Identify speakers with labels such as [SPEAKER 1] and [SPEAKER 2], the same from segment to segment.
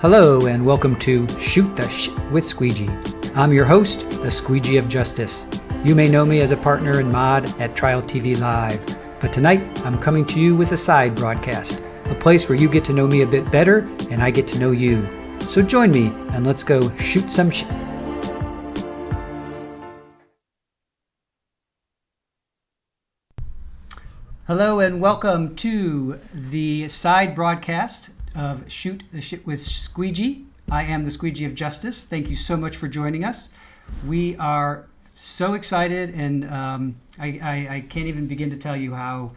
[SPEAKER 1] Hello and welcome to Shoot the Shit with Squeegee. I'm your host, the Squeegee of Justice. You may know me as a partner and mod at Trial TV Live, but tonight I'm coming to you with a side broadcast, a place where you get to know me a bit better and I get to know you. So join me and let's go shoot some shit. Hello and welcome to the side broadcast of Shoot the Shit with Squeegee. I am the Squeegee of Justice. Thank you so much for joining us. We are so excited, and I can't even begin to tell you how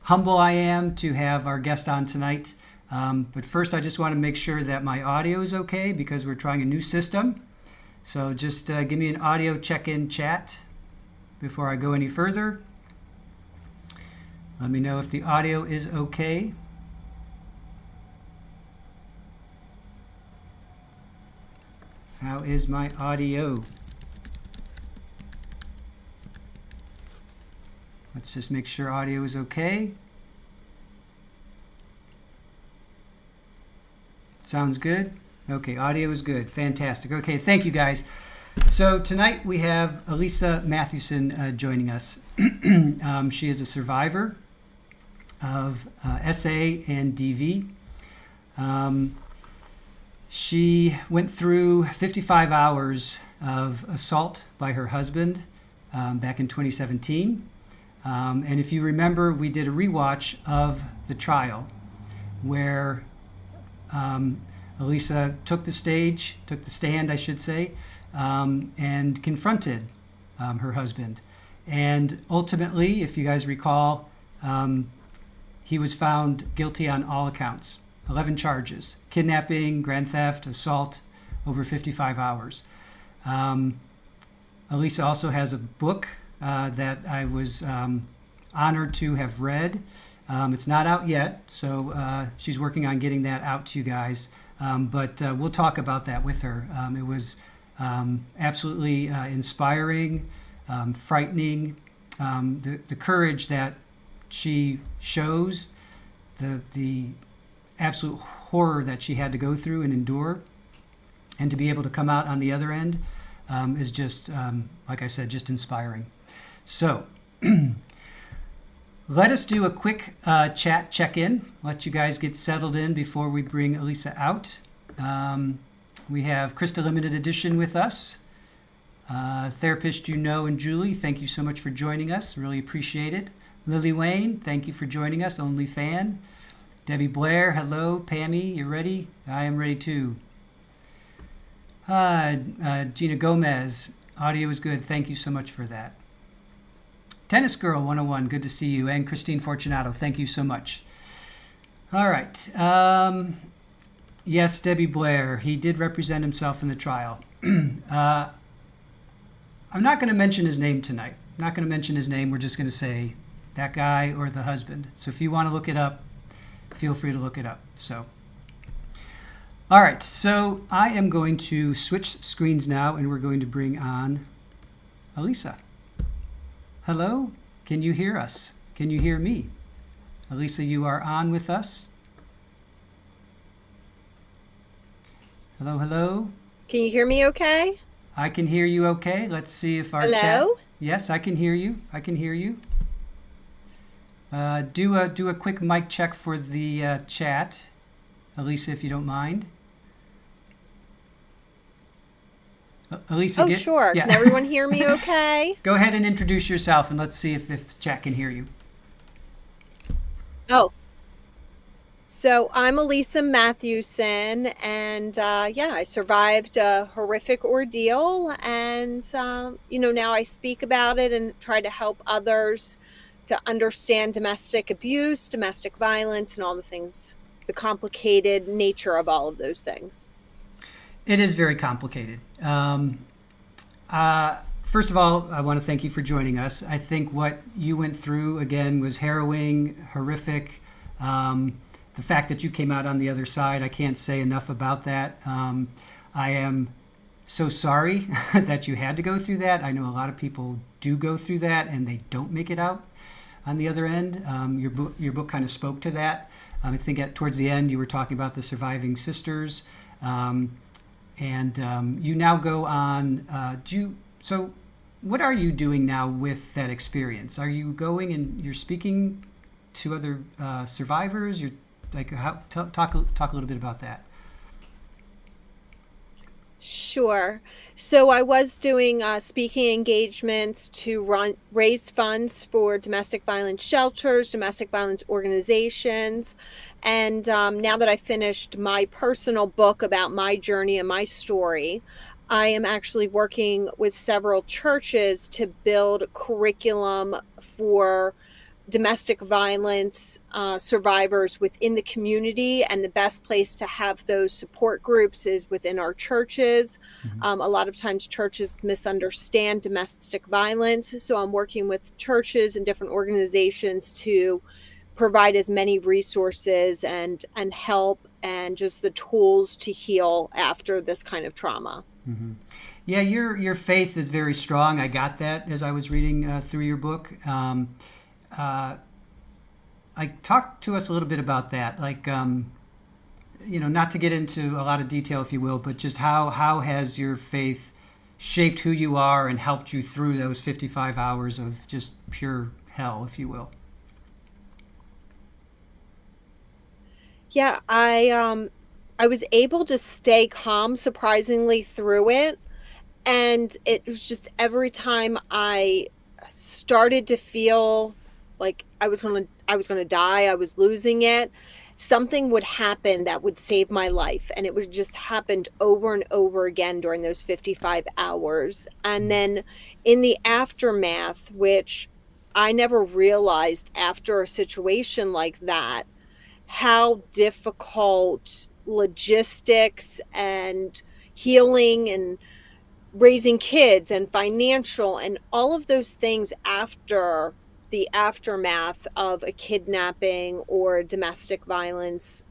[SPEAKER 1] humble I am to have our guest on tonight. But first, I just want to make sure that my audio is okay because we're trying a new system. So just give me an audio check-in chat before I go any further. Let me know if the audio is okay. How is my audio? Let's just make sure audio is okay. Sounds good? Okay, audio is good. Fantastic. Okay, thank you guys. So tonight we have Alisa Mathewson joining us. She is a survivor of SA and DV. She went through 55 hours of assault by her husband back in 2017. And if you remember, we did a rewatch of the trial where Alisa took the stand, I should say, and confronted her husband. And ultimately, if you guys recall, he was found guilty on all accounts. 11 charges: kidnapping, grand theft, assault, over 55 hours. Alisa also has a book that I was honored to have read. It's not out yet, so she's working on getting that out to you guys. But we'll talk about that with her. It was absolutely inspiring, frightening, the courage that she shows, the absolute horror that she had to go through and endure, and to be able to come out on the other end is just, like I said, just inspiring. So let us do a quick chat check-in, let you guys get settled in before we bring Alisa out. We have Krista Limited Edition with us. Therapist You Know and Julie, thank you so much for joining us. Really appreciate it. Lily Wayne, thank you for joining us. Only fan. Debbie Blair, hello. Pammy, you ready? I am ready too. Gina Gomez, audio is good. Thank you so much for that. Tennis Girl 101, good to see you. And Christine Fortunato, thank you so much. All right. Yes, Debbie Blair, he did represent himself in the trial. I'm not going to mention his name tonight. I'm not going to mention his name. We're just going to say that guy or the husband. So if you want to look it up, feel free to look it up. So, all right. So I am going to switch screens now, and we're going to bring on Alisa. Hello? Can you hear us? Can you hear me? Alisa, you are on with us. Hello, hello.
[SPEAKER 2] Can you hear me okay?
[SPEAKER 1] I can hear you okay. Let's see if our chat...
[SPEAKER 2] Hello?
[SPEAKER 1] Yes, I can hear you. I can hear you. Do a quick mic check for the chat, Alisa, if you don't mind. Alisa,
[SPEAKER 2] sure.
[SPEAKER 1] Yeah.
[SPEAKER 2] Can everyone hear me okay?
[SPEAKER 1] Go ahead and introduce yourself, and let's see if the chat can hear you.
[SPEAKER 2] Oh. So I'm Alisa Mathewson, and I survived a horrific ordeal, and now I speak about it and try to help others to understand domestic abuse, domestic violence, and all the things, the complicated nature of all of those things.
[SPEAKER 1] It is very complicated. First of all, I want to thank you for joining us. I think what you went through, again, was harrowing, horrific. The fact that you came out on the other side, I can't say enough about that. I am so sorry that you had to go through that. I know a lot of people do go through that and they don't make it out. on the other end. Your book kind of spoke to that. I think towards the end you were talking about the surviving sisters, and you now go on. So what are you doing now with that experience? Are you going and you're speaking to other survivors? You're like, talk a little bit about that.
[SPEAKER 2] Sure. So I was doing speaking engagements to raise funds for domestic violence shelters, domestic violence organizations. And now that I finished my personal book about my journey and my story, I am actually working with several churches to build curriculum for domestic violence survivors within the community, and the best place to have those support groups is within our churches. A lot of times churches misunderstand domestic violence, so I'm working with churches and different organizations to provide as many resources and help and just the tools to heal after this kind of trauma.
[SPEAKER 1] Mm-hmm. Yeah, your faith is very strong. I got that as I was reading through your book. Talk to us a little bit about that. Not to get into a lot of detail, if you will, but just how has your faith shaped who you are and helped you through those 55 hours of just pure hell, if you will?
[SPEAKER 2] Yeah, I was able to stay calm surprisingly through it, and it was just every time I started to feel like I was going to die, I was losing it, something would happen that would save my life, and it was just happened over and over again during those 55 hours. And then in the aftermath, which I never realized after a situation like that, how difficult logistics and healing and raising kids and financial and all of those things after the aftermath of a kidnapping or domestic violence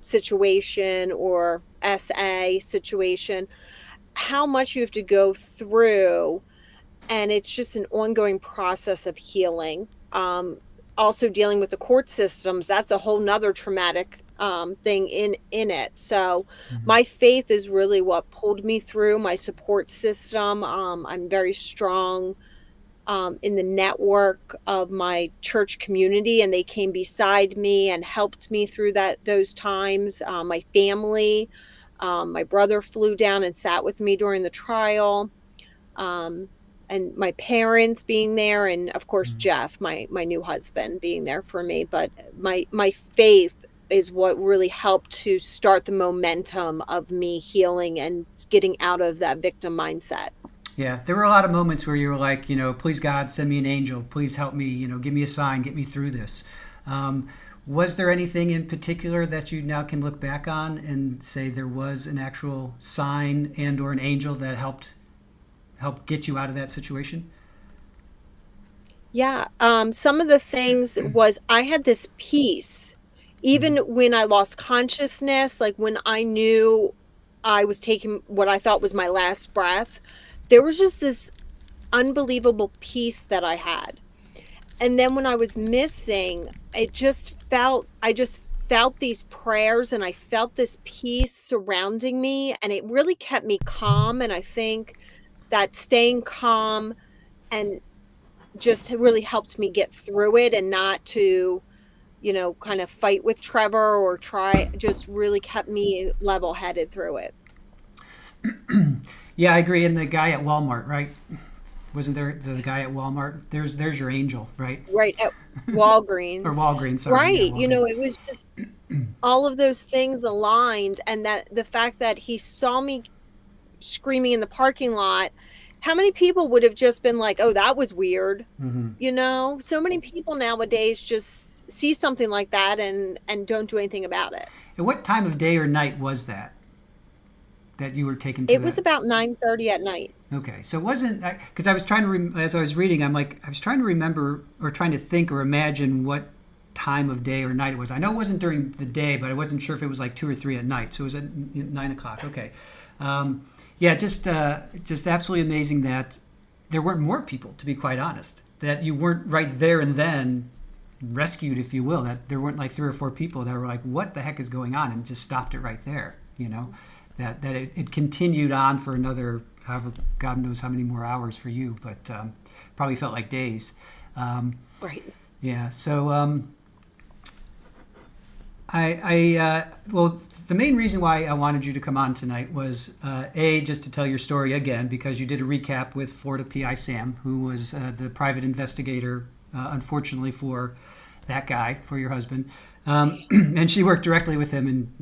[SPEAKER 2] situation or SA situation, how much you have to go through. And it's just an ongoing process of healing. Also dealing with the court systems, that's a whole nother traumatic thing in it. So my faith is really what pulled me through, my support system. I'm very strong in the network of my church community, and they came beside me and helped me through those times. My family, my brother flew down and sat with me during the trial, and my parents being there, and of course Jeff, my new husband, being there for me. But my faith is what really helped to start the momentum of me healing and getting out of that victim mindset.
[SPEAKER 1] Yeah, there were a lot of moments where you were like, please God, send me an angel. Please help me, give me a sign, get me through this. Was there anything in particular that you now can look back on and say there was an actual sign and or an angel that helped get you out of that situation?
[SPEAKER 2] Yeah, some of the things was I had this peace, even when I lost consciousness, like when I knew I was taking what I thought was my last breath. There was just this unbelievable peace that I had. And then when I was missing, I just felt these prayers, and I felt this peace surrounding me, and it really kept me calm. And I think that staying calm and just really helped me get through it, and not to, kind of fight with Trevor or just really kept me level-headed through it.
[SPEAKER 1] Yeah, I agree. And the guy at Walmart, right? Wasn't there the guy at Walmart? There's your angel, right?
[SPEAKER 2] Right, at Walgreens.
[SPEAKER 1] Or Walgreens, sorry.
[SPEAKER 2] Right.
[SPEAKER 1] Yeah, Walgreens.
[SPEAKER 2] It was just all of those things aligned, and that the fact that he saw me screaming in the parking lot, how many people would have just been like, oh, that was weird? So many people nowadays just see something like that and don't do anything about it.
[SPEAKER 1] And what time of day or night was that you were taken to?
[SPEAKER 2] It was about 9:30 at night.
[SPEAKER 1] Okay, so it wasn't, because I was trying to, as I was reading, I was trying to remember or trying to think or imagine what time of day or night it was. I know it wasn't during the day, but I wasn't sure if it was like 2 or 3 at night. So it was at 9 o'clock. Okay. Yeah, just absolutely amazing that there weren't more people, to be quite honest, that you weren't right there and then rescued, if you will, that there weren't like 3 or 4 people that were like, what the heck is going on, and just stopped it right there, that it continued on for another, however, God knows how many more hours for you, but probably felt like days.
[SPEAKER 2] Right.
[SPEAKER 1] Yeah. So well, the main reason why I wanted you to come on tonight was just to tell your story again, because you did a recap with Florida PI Sam, who was the private investigator, unfortunately for that guy, for your husband, and she worked directly with him. And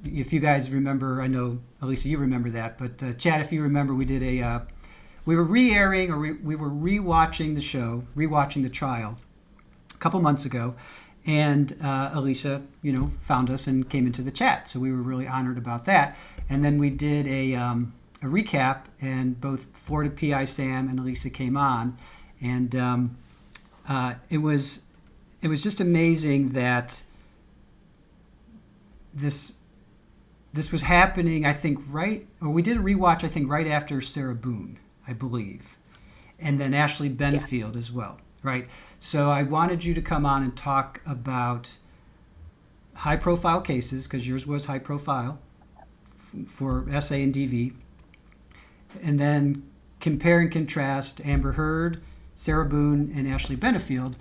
[SPEAKER 1] if you guys remember, I know Alisa, you remember that, but Chad, if you remember, we did we were re-airing, or we were rewatching the show, rewatching the trial a couple months ago. And Alisa, found us and came into the chat. So we were really honored about that. And then we did a recap, and both Florida PI Sam and Alisa came on. And it was just amazing that this was happening, I think, we did a rewatch, I think, right after Sarah Boone, I believe. And then Ashley Benefield as well. Right. So I wanted you to come on and talk about high profile cases, because yours was high profile for SA and DV. And then compare and contrast Amber Heard, Sarah Boone, and Ashley Benefield.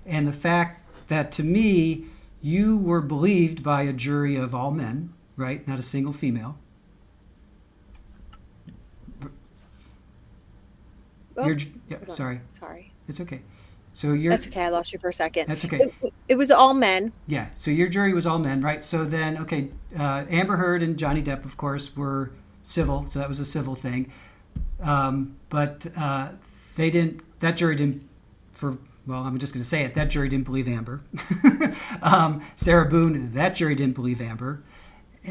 [SPEAKER 1] And the fact that, to me, you were believed by a jury of all men, right? Not a single female.
[SPEAKER 2] Oh,
[SPEAKER 1] sorry.
[SPEAKER 2] Sorry.
[SPEAKER 1] It's okay.
[SPEAKER 2] That's okay. I lost you for a second.
[SPEAKER 1] That's okay.
[SPEAKER 2] It was all men.
[SPEAKER 1] Yeah. So your jury was all men, right? So then, okay, Amber Heard and Johnny Depp, of course, were civil. So that was a civil thing. But they didn't. That jury didn't. I'm just going to say it. That jury didn't believe Amber. Sarah Boone. That jury didn't believe Amber.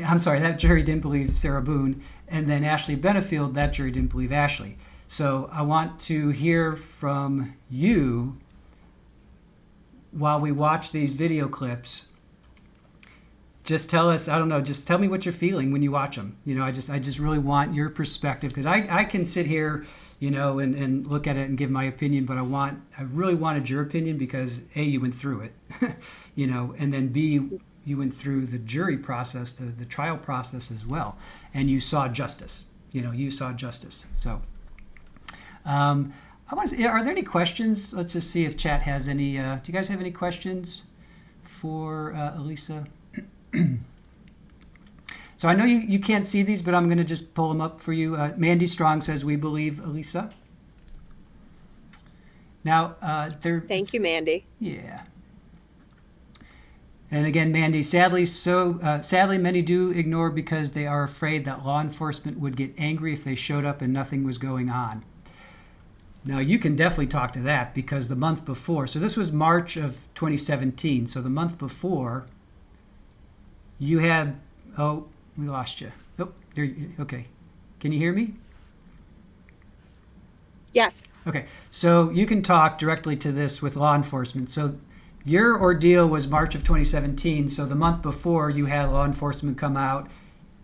[SPEAKER 1] I'm sorry. That jury didn't believe Sarah Boone. And then Ashley Benefield. That jury didn't believe Ashley. So I want to hear from you, while we watch these video clips. Just tell us, just tell me what you're feeling when you watch them. I just really want your perspective, because I can sit here, and look at it and give my opinion, but I really wanted your opinion, because A, you went through it, and then B, you went through the jury process, the trial process as well, and you saw justice. So are there any questions? Let's just see if chat has any. Do you guys have any questions for Alisa? So I know you can't see these, but I'm going to just pull them up for you. Mandy Strong says, we believe Alisa. Now,
[SPEAKER 2] Thank you, Mandy.
[SPEAKER 1] Yeah. And again, Mandy, sadly, many do ignore because they are afraid that law enforcement would get angry if they showed up and nothing was going on. Now, you can definitely talk to that, because the month before, so this was March of 2017, so the month before, you had, we lost you. Okay. Can you hear me?
[SPEAKER 2] Yes.
[SPEAKER 1] Okay, so you can talk directly to this with law enforcement. So your ordeal was March of 2017, so the month before, you had law enforcement come out.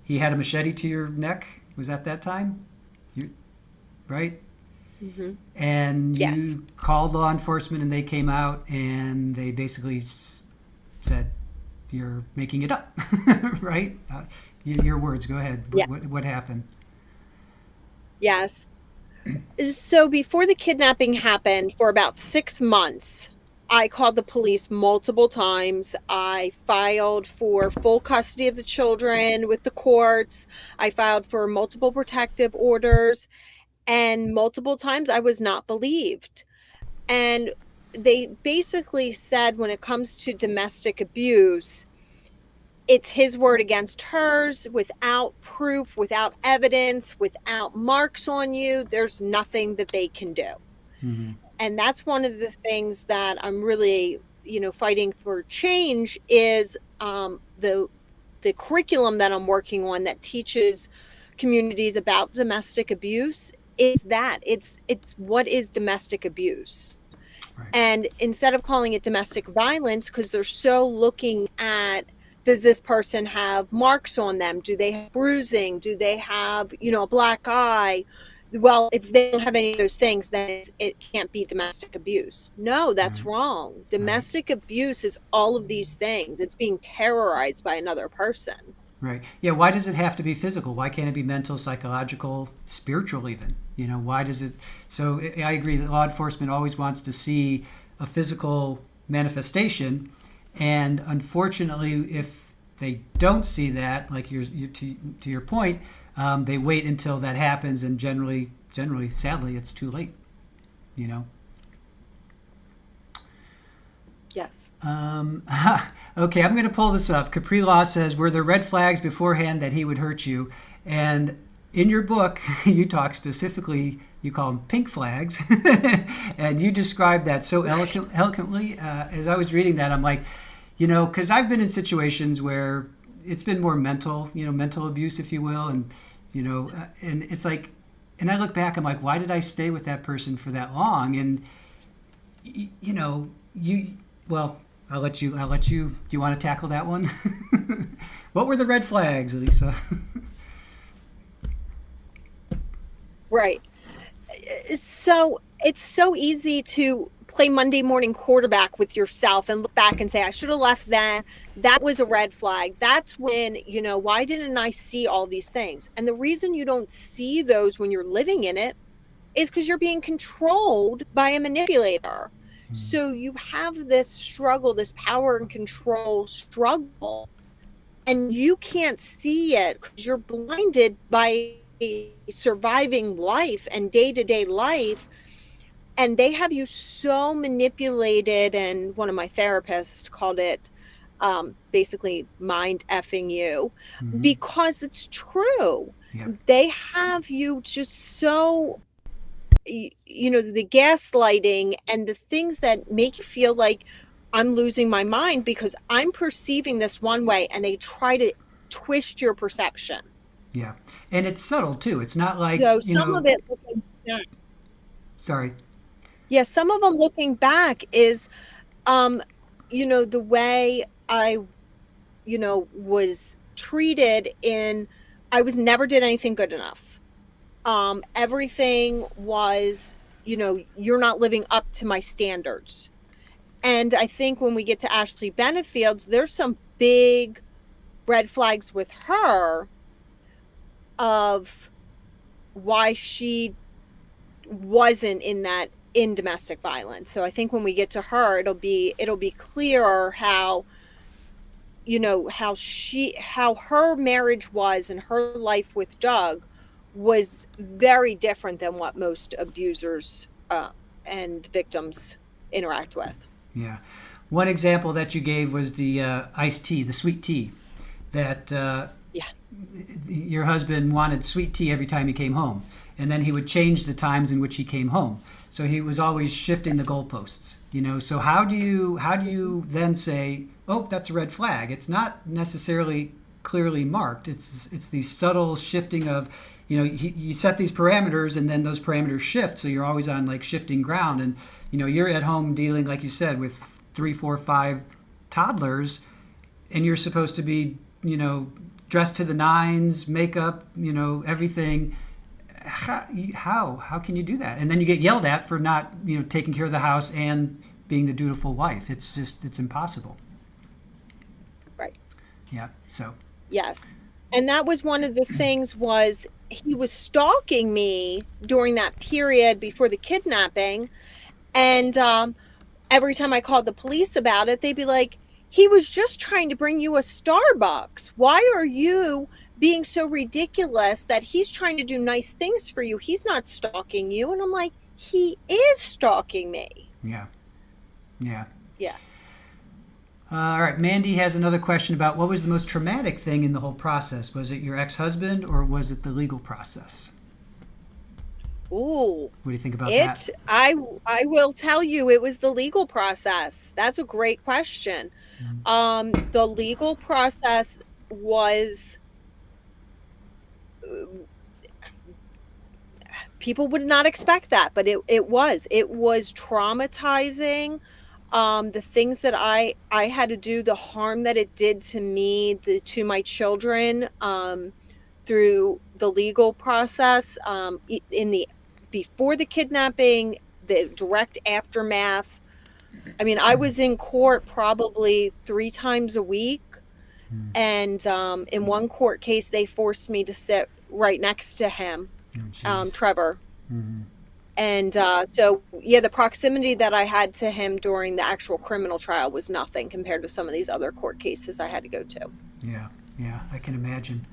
[SPEAKER 1] He had a machete to your neck. Was that time? Right?
[SPEAKER 2] Mm-hmm.
[SPEAKER 1] And you
[SPEAKER 2] Yes.
[SPEAKER 1] called law enforcement, and they came out, and they basically said, you're making it up, right? Your words, go ahead.
[SPEAKER 2] Yeah.
[SPEAKER 1] What happened?
[SPEAKER 2] Yes. So before the kidnapping happened, for about 6 months, I called the police multiple times. I filed for full custody of the children with the courts. I filed for multiple protective orders, and multiple times I was not believed. And they basically said, when it comes to domestic abuse, it's his word against hers, without proof, without evidence, without marks on you. There's nothing that they can do.
[SPEAKER 1] Mm-hmm.
[SPEAKER 2] And that's one of the things that I'm really, fighting for change, is the curriculum that I'm working on that teaches communities about domestic abuse. Is that it's what is domestic abuse?
[SPEAKER 1] Right.
[SPEAKER 2] And instead of calling it domestic violence, because they're so looking at, does this person have marks on them? Do they have bruising? Do they have, a black eye? well, if they don't have any of those things, then it can't be domestic abuse. No, that's
[SPEAKER 1] Right.
[SPEAKER 2] wrong.
[SPEAKER 1] Right.
[SPEAKER 2] Domestic abuse is all of these things. It's being terrorized by another person.
[SPEAKER 1] Right. Yeah. Why does it have to be physical? Why can't it be mental, psychological, spiritual, even? Why does it? So I agree that law enforcement always wants to see a physical manifestation. And unfortunately, if they don't see that, like to your point, they wait until that happens. And generally, sadly, it's too late, you know?
[SPEAKER 2] Yes.
[SPEAKER 1] Okay, I'm going to pull this up. Capri Law says, were there red flags beforehand that he would hurt you? And in your book, you talk specifically, you call them pink flags. And you describe that so eloquently. As I was reading that, I'm like, because I've been in situations where it's been more mental abuse, if you will. And it's like, and I look back, I'm like, why did I stay with that person for that long? And, well, I'll let you. Do you want to tackle that one? What were the red flags, Alisa?
[SPEAKER 2] Right. So it's so easy to play Monday morning quarterback with yourself and look back and say, I should have left then. That was a red flag. That's when, why didn't I see all these things? And the reason you don't see those when you're living in it is because you're being controlled by a manipulator. So you have this struggle, this power and control struggle, and you can't see it because you're blinded by surviving life and day-to-day life. And they have you so manipulated, and one of my therapists called it basically mind effing you, because it's true.
[SPEAKER 1] Yeah.
[SPEAKER 2] They have you just so, the gaslighting and the things that make you feel like I'm losing my mind because I'm perceiving this one way, and they try to twist your perception.
[SPEAKER 1] Yeah. And it's subtle too. It's not like,
[SPEAKER 2] So some of it looking back,
[SPEAKER 1] sorry.
[SPEAKER 2] yeah, some of them looking back is, the way I, was treated I was never did anything good enough. Everything was, you're not living up to my standards. And I think when we get to Ashley Benefield's, there's some big red flags with her of why she wasn't in domestic violence. So I think when we get to her, it'll be clearer how her marriage was, and her life with Doug was very different than what most abusers and victims interact with.
[SPEAKER 1] Yeah. One example that you gave was the iced tea, the sweet tea, that
[SPEAKER 2] Yeah.
[SPEAKER 1] your husband wanted sweet tea every time he came home, and then he would change the times in which he came home. So he was always shifting the goalposts. So how do you then say, oh, that's a red flag? It's not necessarily clearly marked. It's these subtle shifting of, you set these parameters, and then those parameters shift. So you're always on like shifting ground, and you're at home dealing, like you said, with 3, 4, 5 toddlers, and you're supposed to be, dressed to the nines, makeup, everything. How can you do that? And then you get yelled at for not, taking care of the house and being the dutiful wife. It's impossible.
[SPEAKER 2] Right.
[SPEAKER 1] Yeah. So.
[SPEAKER 2] Yes. And that was one of the things, was he was stalking me during that period before the kidnapping. And every time I called the police about it, they'd be like, he was just trying to bring you a Starbucks. Why are you being so ridiculous that he's trying to do nice things for you? He's not stalking you. And I'm like, he is stalking me.
[SPEAKER 1] Yeah. Yeah.
[SPEAKER 2] Yeah.
[SPEAKER 1] All right. Mandy has another question about what was the most traumatic thing in the whole process? Was it your ex-husband, or was it the legal process?
[SPEAKER 2] Ooh.
[SPEAKER 1] What do you think about that?
[SPEAKER 2] I will tell you, it was the legal process. That's a great question. The legal process was, people would not expect that, but it was traumatizing. The things that I had to do, the harm that it did to me, to my children, through the legal process, in the before the kidnapping, the direct aftermath. I mean, I was in court probably 3 times a week, and in one court case, they forced me to sit right next to him,
[SPEAKER 1] Oh, jeez.
[SPEAKER 2] Trevor. And so, yeah, the proximity that I had to him during the actual criminal trial was nothing compared to some of these other court cases I had to go to.
[SPEAKER 1] Yeah, yeah, I can imagine.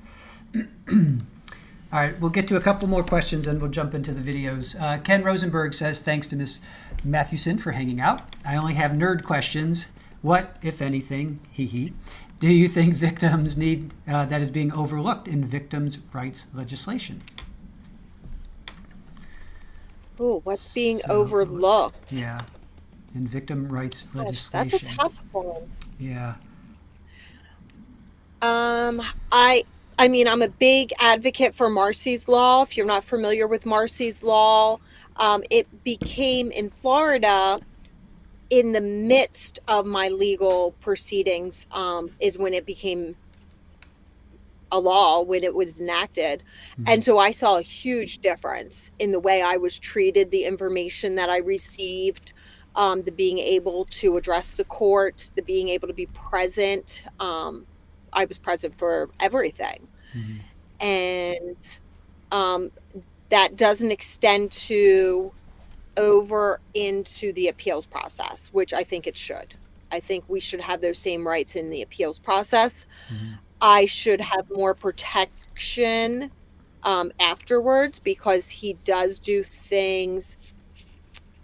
[SPEAKER 1] All right, we'll get to a couple more questions and we'll jump into the videos. Ken Rosenberg says, thanks to Miss Mathewson for hanging out. I only have nerd questions. What, if anything, do you think victims need that is being overlooked in victims' rights legislation?
[SPEAKER 2] Oh, what's being overlooked?
[SPEAKER 1] Yeah, in victim rights legislation.
[SPEAKER 2] That's a tough one.
[SPEAKER 1] Yeah.
[SPEAKER 2] I mean, I'm a big advocate for Marsy's Law. If you're not familiar with Marsy's Law, it became in Florida in the midst of my legal proceedings, is when it became a law, when it was enacted. And so I saw a huge difference in the way I was treated, the information that I received, the being able to address the court, the being able to be present. I was present for everything. And that doesn't extend to over into the appeals process, which I think it should. I think we should have those same rights in the appeals process. I should have more protection afterwards, because he does do things,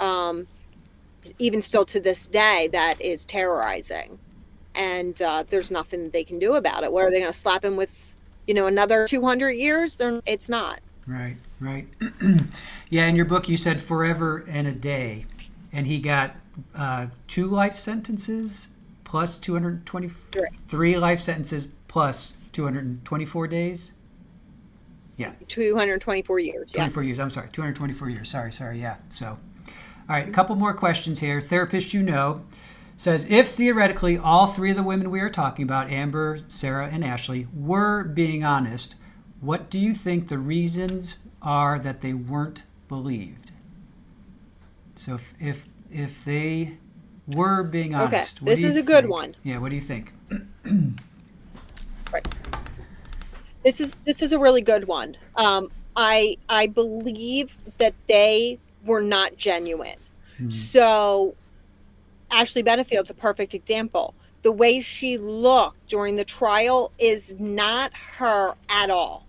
[SPEAKER 2] even still to this day, that is terrorizing. And there's nothing that they can do about it. What are they going to slap him with, another 200 years? It's not.
[SPEAKER 1] Right, right. Yeah, in your book you said forever and a day, and he got 2 life sentences plus 223 life sentences plus 224 days. Yeah.
[SPEAKER 2] 224 years.
[SPEAKER 1] 24
[SPEAKER 2] yes.
[SPEAKER 1] years. I'm sorry. 224 years. Sorry. Yeah. So, all right. A couple more questions here. Therapist says, if theoretically all 3 of the women we are talking about, Amber, Sarah, and Ashley, were being honest, what do you think the reasons are that they weren't believed? So if they were being honest,
[SPEAKER 2] okay, this is a good one.
[SPEAKER 1] Yeah, what do you think?
[SPEAKER 2] Right. This is a really good one. I believe that they were not genuine. So Ashley Benefield's a perfect example. The way she looked during the trial is not her at all.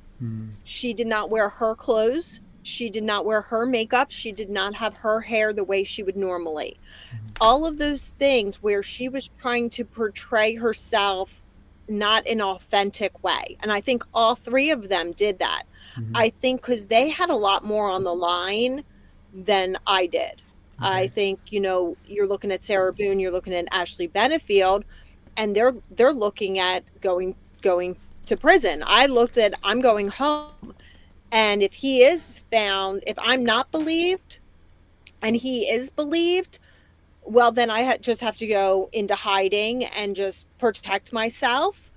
[SPEAKER 2] She did not wear her clothes. She did not wear her makeup. She did not have her hair the way she would normally. All of those things where she was trying to portray herself not in an authentic way. And I think all 3 of them did that. I think because they had a lot more on the line than I did. Okay. I think, you're looking at Sarah Boone, you're looking at Ashley Benefield, and they're looking at going to prison. I looked at, I'm going home. And if he is found, if I'm not believed and he is believed, well, then I just have to go into hiding and just protect myself.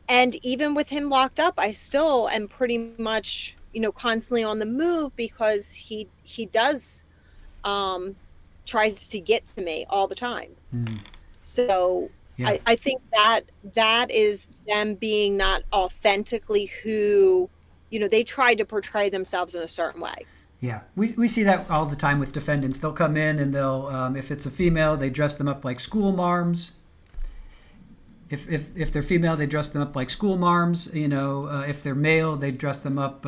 [SPEAKER 2] And even with him locked up, I still am pretty much, constantly on the move, because he does, tries to get to me all the time. So yeah. I think that is them being not authentically who, they try to portray themselves in a certain way.
[SPEAKER 1] Yeah, we see that all the time with defendants. They'll come in and they'll, if it's a female, they dress them up like school marms. If they're female, they dress them up like school marms. If they're male, they dress them up.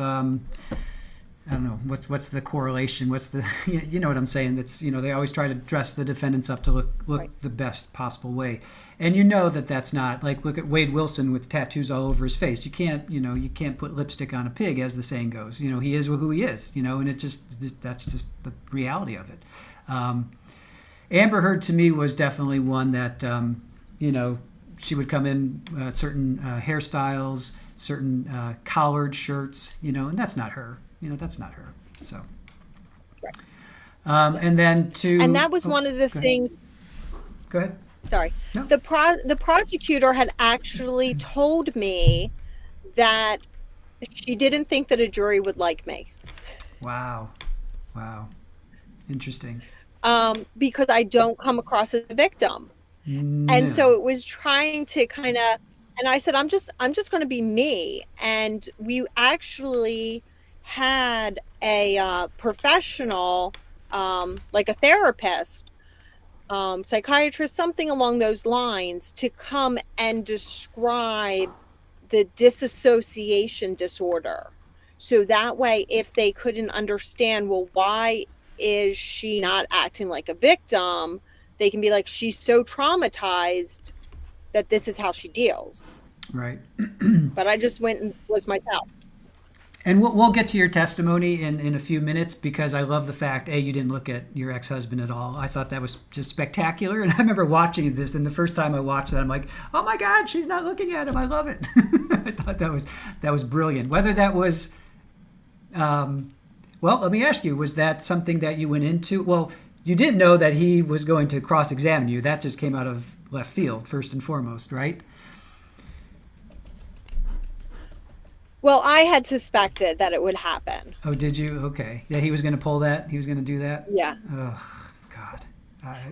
[SPEAKER 1] I don't know what's the correlation. What's the you know what I'm saying? That's they always try to dress the defendants up to look right. The best possible way, and that's not like, look at Wade Wilson with tattoos all over his face. You can't put lipstick on a pig, as the saying goes. He is who he is. And that's just the reality of it. Amber Heard to me was definitely one that she would come in certain hairstyles, certain collared shirts, and that's not her. That's not her. So,
[SPEAKER 2] right.
[SPEAKER 1] And that was
[SPEAKER 2] one of the things.
[SPEAKER 1] Go ahead.
[SPEAKER 2] Sorry.
[SPEAKER 1] No.
[SPEAKER 2] The prosecutor had actually told me that she didn't think that a jury would like me.
[SPEAKER 1] Wow. Wow. Interesting.
[SPEAKER 2] Because I don't come across as a victim. And so
[SPEAKER 1] No.
[SPEAKER 2] it was trying to kind of, and I said, I'm just going to be me. And we actually had a professional, like a therapist, psychiatrist, something along those lines, to come and describe the disassociation disorder. So that way, if they couldn't understand, well, why is she not acting like a victim? They can be like, she's so traumatized that this is how she deals.
[SPEAKER 1] Right.
[SPEAKER 2] But I just went and was myself.
[SPEAKER 1] And we'll get to your testimony in a few minutes because I love the fact, A, you didn't look at your ex-husband at all. I thought that was just spectacular. And I remember watching this, and the first time I watched that, I'm like, oh my God, she's not looking at him. I love it. I thought that was brilliant. Whether that was, well, let me ask you, was that something that you went into? Well, you didn't know that he was going to cross-examine you. That just came out of left field, first and foremost, right?
[SPEAKER 2] Well, I had suspected that it would happen.
[SPEAKER 1] Oh, did you? Okay. Yeah, he was going to pull that. He was going to do that.
[SPEAKER 2] Yeah.
[SPEAKER 1] Oh, God.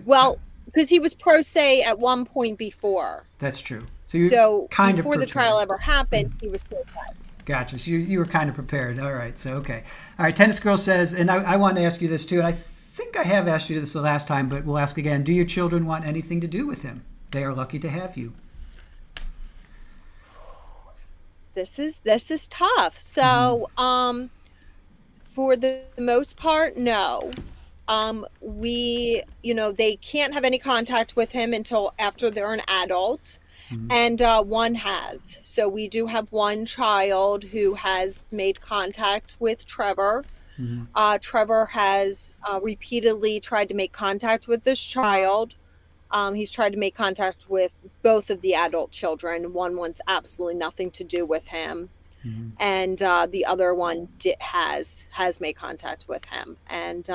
[SPEAKER 2] Well, because he was pro se at one point before.
[SPEAKER 1] That's true. So you
[SPEAKER 2] So
[SPEAKER 1] kind of
[SPEAKER 2] before the
[SPEAKER 1] prepared.
[SPEAKER 2] trial ever happened, he was pro se.
[SPEAKER 1] Gotcha. So you were kind of prepared. All right. So, okay. All right. Tennis Girl says, and I want to ask you this too, and I think I have asked you this the last time, but we'll ask again. Do your children want anything to do with him? They are lucky to have you.
[SPEAKER 2] This is tough. So, for the most part, no. They can't have any contact with him until after they're an adult, and one has. So we do have one child who has made contact with Trevor. Trevor has repeatedly tried to make contact with this child. He's tried to make contact with both of the adult children. One wants absolutely nothing to do with him, and the other one has made contact with him. And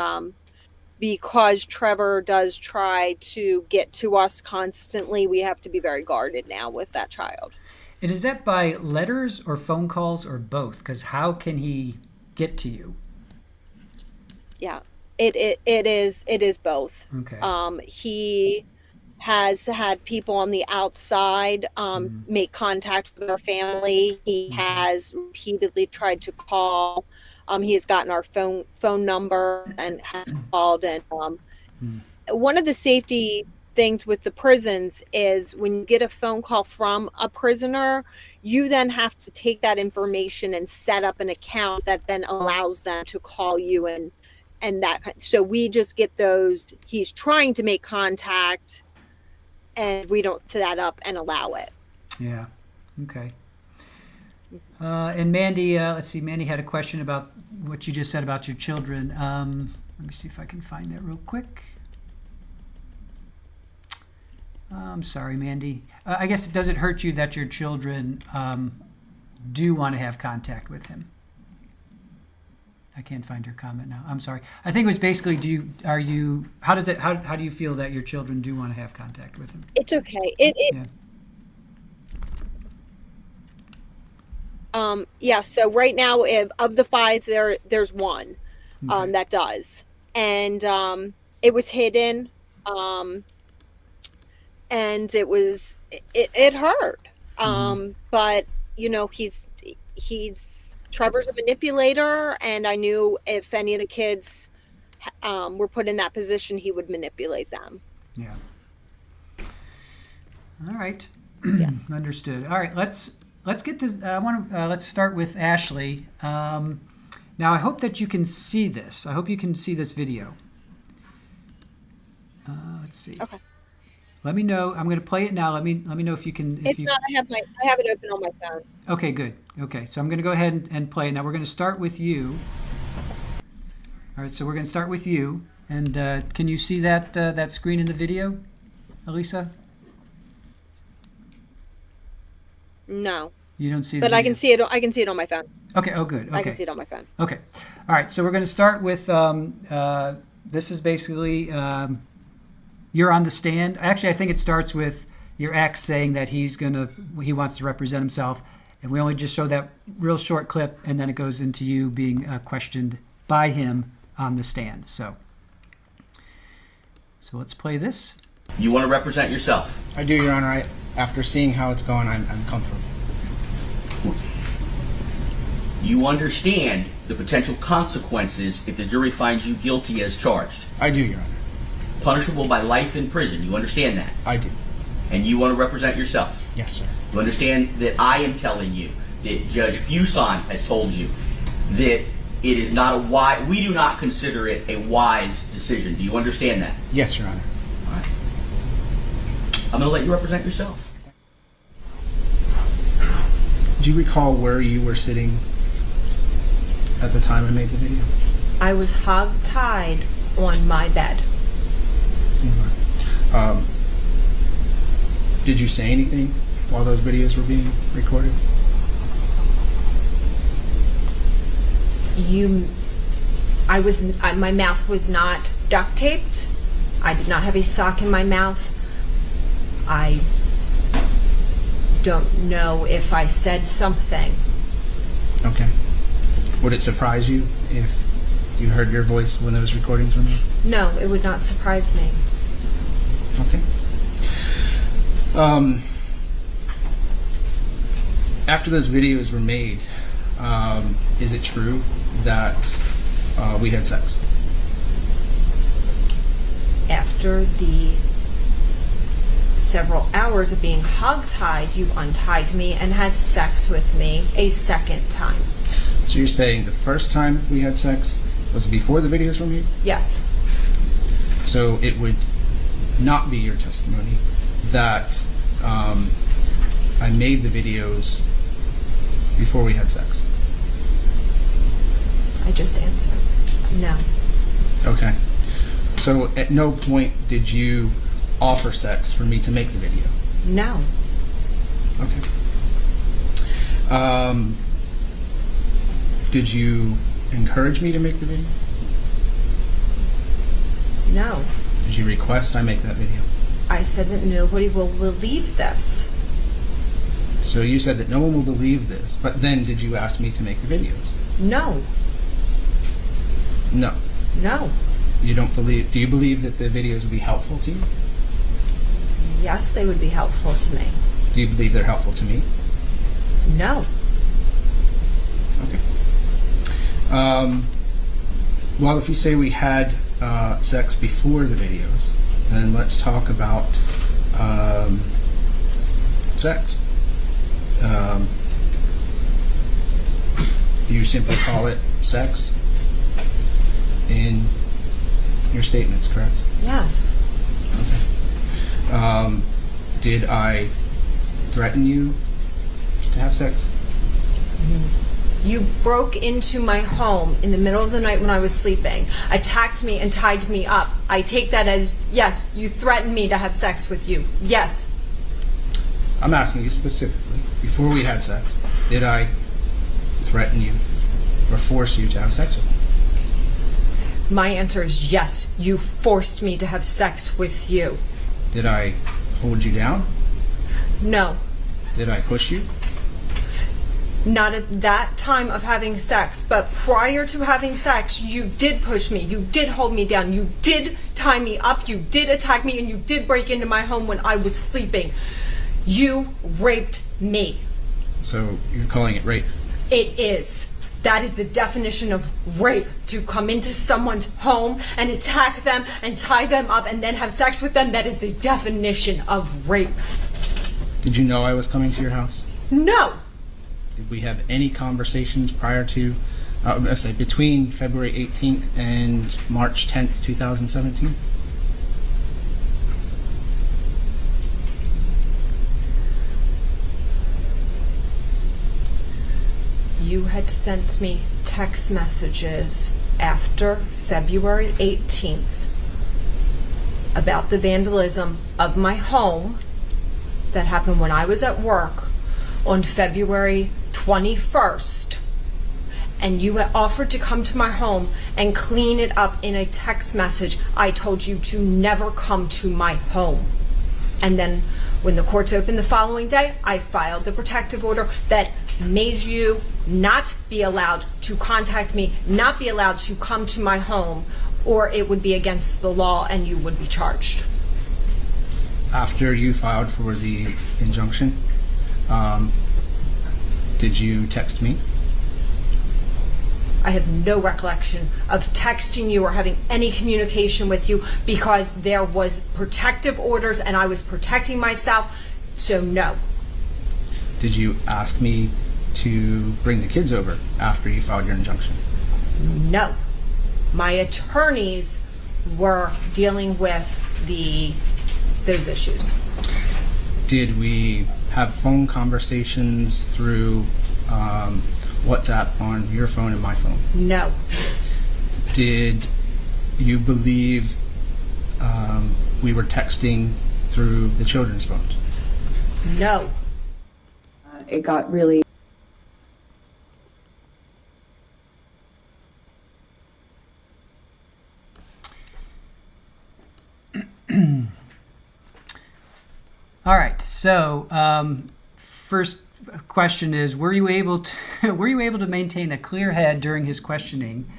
[SPEAKER 2] because Trevor does try to get to us constantly, we have to be very guarded now with that child.
[SPEAKER 1] And is that by letters or phone calls or both? Because how can he get to you?
[SPEAKER 2] Yeah, it is both.
[SPEAKER 1] Okay.
[SPEAKER 2] He has had people on the outside make contact with our family. He has repeatedly tried to call. He has gotten our phone number and has called. And one of the safety things with the prisons is when you get a phone call from a prisoner, you then have to take that information and set up an account that then allows them to call you and that. So we just get those. He's trying to make contact, and we don't set that up and allow it.
[SPEAKER 1] Yeah. Okay. And Mandy, let's see. Mandy had a question about what you just said about your children. Let me see if I can find that real quick. I'm sorry, Mandy. I guess does it hurt you that your children do want to have contact with him? I can't find her comment now. I'm sorry. I think it was basically, how do you feel that your children do want to have contact with him?
[SPEAKER 2] It's okay.
[SPEAKER 1] Yeah.
[SPEAKER 2] Yeah. So right now, of the 5, there's one
[SPEAKER 1] Okay.
[SPEAKER 2] that does, and it was hidden, and it hurt. But he's Trevor's a manipulator, and I knew if any of the kids were put in that position, he would manipulate them.
[SPEAKER 1] Yeah. All right.
[SPEAKER 2] Yeah.
[SPEAKER 1] Understood. All right. Let's get to. Let's start with Ashley. Now, I hope that you can see this. I hope you can see this video. Let's see.
[SPEAKER 2] Okay.
[SPEAKER 1] Let me know. I'm going to play it now. Let me know if you can.
[SPEAKER 2] If not, I have it open on my phone.
[SPEAKER 1] Okay, good. Okay, so I'm going to go ahead and play it. Now we're going to start with you. All right, so we're going to start with you. And can you see that screen in the video, Alisa?
[SPEAKER 2] No,
[SPEAKER 1] You don't see the
[SPEAKER 2] but I
[SPEAKER 1] video.
[SPEAKER 2] can see it. I can see it on my phone.
[SPEAKER 1] Okay. Oh, good. Okay.
[SPEAKER 2] I can see it on my phone.
[SPEAKER 1] Okay. All right. So we're going to start with this is basically you're on the stand. Actually, I think it starts with your ex saying that he wants to represent himself, And we only just show that real short clip, and then it goes into you being questioned by him on the stand. So let's play this.
[SPEAKER 3] You want to represent yourself?
[SPEAKER 4] I do, Your Honor. After seeing how it's going, I'm comfortable.
[SPEAKER 3] You understand the potential consequences if the jury finds you guilty as charged?
[SPEAKER 4] I do, Your Honor.
[SPEAKER 3] Punishable by life in prison. You understand that?
[SPEAKER 4] I do.
[SPEAKER 3] And you want to represent yourself?
[SPEAKER 4] Yes, sir.
[SPEAKER 3] You understand that I am telling you, that Judge Fuson has told you, that it is not a wise, we do not consider it a wise decision. Do you understand that?
[SPEAKER 4] Yes, Your Honor.
[SPEAKER 3] All right. I'm going to let you represent yourself.
[SPEAKER 4] Do you recall where you were sitting at the time I made the video?
[SPEAKER 5] I was hog-tied on my bed.
[SPEAKER 4] Did you say anything while those videos were being recorded?
[SPEAKER 5] My mouth was not duct taped. I did not have a sock in my mouth. I don't know if I said something.
[SPEAKER 4] Okay. Would it surprise you if you heard your voice when those recordings were made?
[SPEAKER 5] No, it would not surprise me.
[SPEAKER 4] Okay. After those videos were made, is it true that we had sex?
[SPEAKER 5] After the several hours of being hog-tied, you untied me and had sex with me a second time.
[SPEAKER 4] So you're saying the first time we had sex was before the videos were made?
[SPEAKER 5] Yes.
[SPEAKER 4] So it would not be your testimony that I made the videos before we had sex?
[SPEAKER 5] I just answered. No.
[SPEAKER 4] Okay. So at no point did you offer sex for me to make the video?
[SPEAKER 5] No.
[SPEAKER 4] Okay. Did you encourage me to make the video?
[SPEAKER 5] No.
[SPEAKER 4] Did you request I make that video?
[SPEAKER 5] I said that nobody will believe this.
[SPEAKER 4] So you said that no one will believe this, but then did you ask me to make the videos?
[SPEAKER 5] No.
[SPEAKER 4] No.
[SPEAKER 5] No.
[SPEAKER 4] You don't believe, do you believe that the videos would be helpful to you?
[SPEAKER 5] Yes, they would be helpful to me.
[SPEAKER 4] Do you believe they're helpful to me?
[SPEAKER 5] No.
[SPEAKER 4] Okay. Well, if you say we had sex before the videos, then let's talk about sex. You simply call it sex in your statements, correct?
[SPEAKER 5] Yes.
[SPEAKER 4] Okay. Did I threaten you to have sex?
[SPEAKER 5] You broke into my home in the middle of the night when I was sleeping, attacked me and tied me up. I take that as, yes, you threatened me to have sex with you. Yes.
[SPEAKER 4] I'm asking you specifically, before we had sex, did I threaten you or force you to have sex with me?
[SPEAKER 5] My answer is yes, you forced me to have sex with you.
[SPEAKER 4] Did I hold you down?
[SPEAKER 5] No.
[SPEAKER 4] Did I push you?
[SPEAKER 5] Not at that time of having sex, but prior to having sex, you did push me, you did hold me down, you did tie me up, you did attack me, and you did break into my home when I was sleeping. You raped me.
[SPEAKER 4] So you're calling it rape?
[SPEAKER 5] It is. That is the definition of rape, to come into someone's home and attack them and tie them up and then have sex with them. That is the definition of rape.
[SPEAKER 4] Did you know I was coming to your house?
[SPEAKER 5] No.
[SPEAKER 4] Did we have any conversations prior to, let's say, between February 18th and March 10th, 2017?
[SPEAKER 5] You had sent me text messages after February 18th about the vandalism of my home that happened when I was at work on February 21st. And you had offered to come to my home and clean it up in a text message. I told you to never come to my home. And then when the courts opened the following day, I filed the protective order that made you not be allowed to contact me, not be allowed to come to my home, or it would be against the law and you would be charged.
[SPEAKER 4] After you filed for the injunction, did you text me?
[SPEAKER 5] I have no recollection of texting you or having any communication with you because there was protective orders and I was protecting myself, so no.
[SPEAKER 4] Did you ask me to bring the kids over after you filed your injunction?
[SPEAKER 5] No. My attorneys were dealing with those issues.
[SPEAKER 4] Did we have phone conversations through WhatsApp on your phone and my phone?
[SPEAKER 5] No.
[SPEAKER 4] Did you believe we were texting through the children's phones?
[SPEAKER 5] No.
[SPEAKER 6] It got really
[SPEAKER 1] All right. So, first question is: were you able to maintain a clear head during his questioning?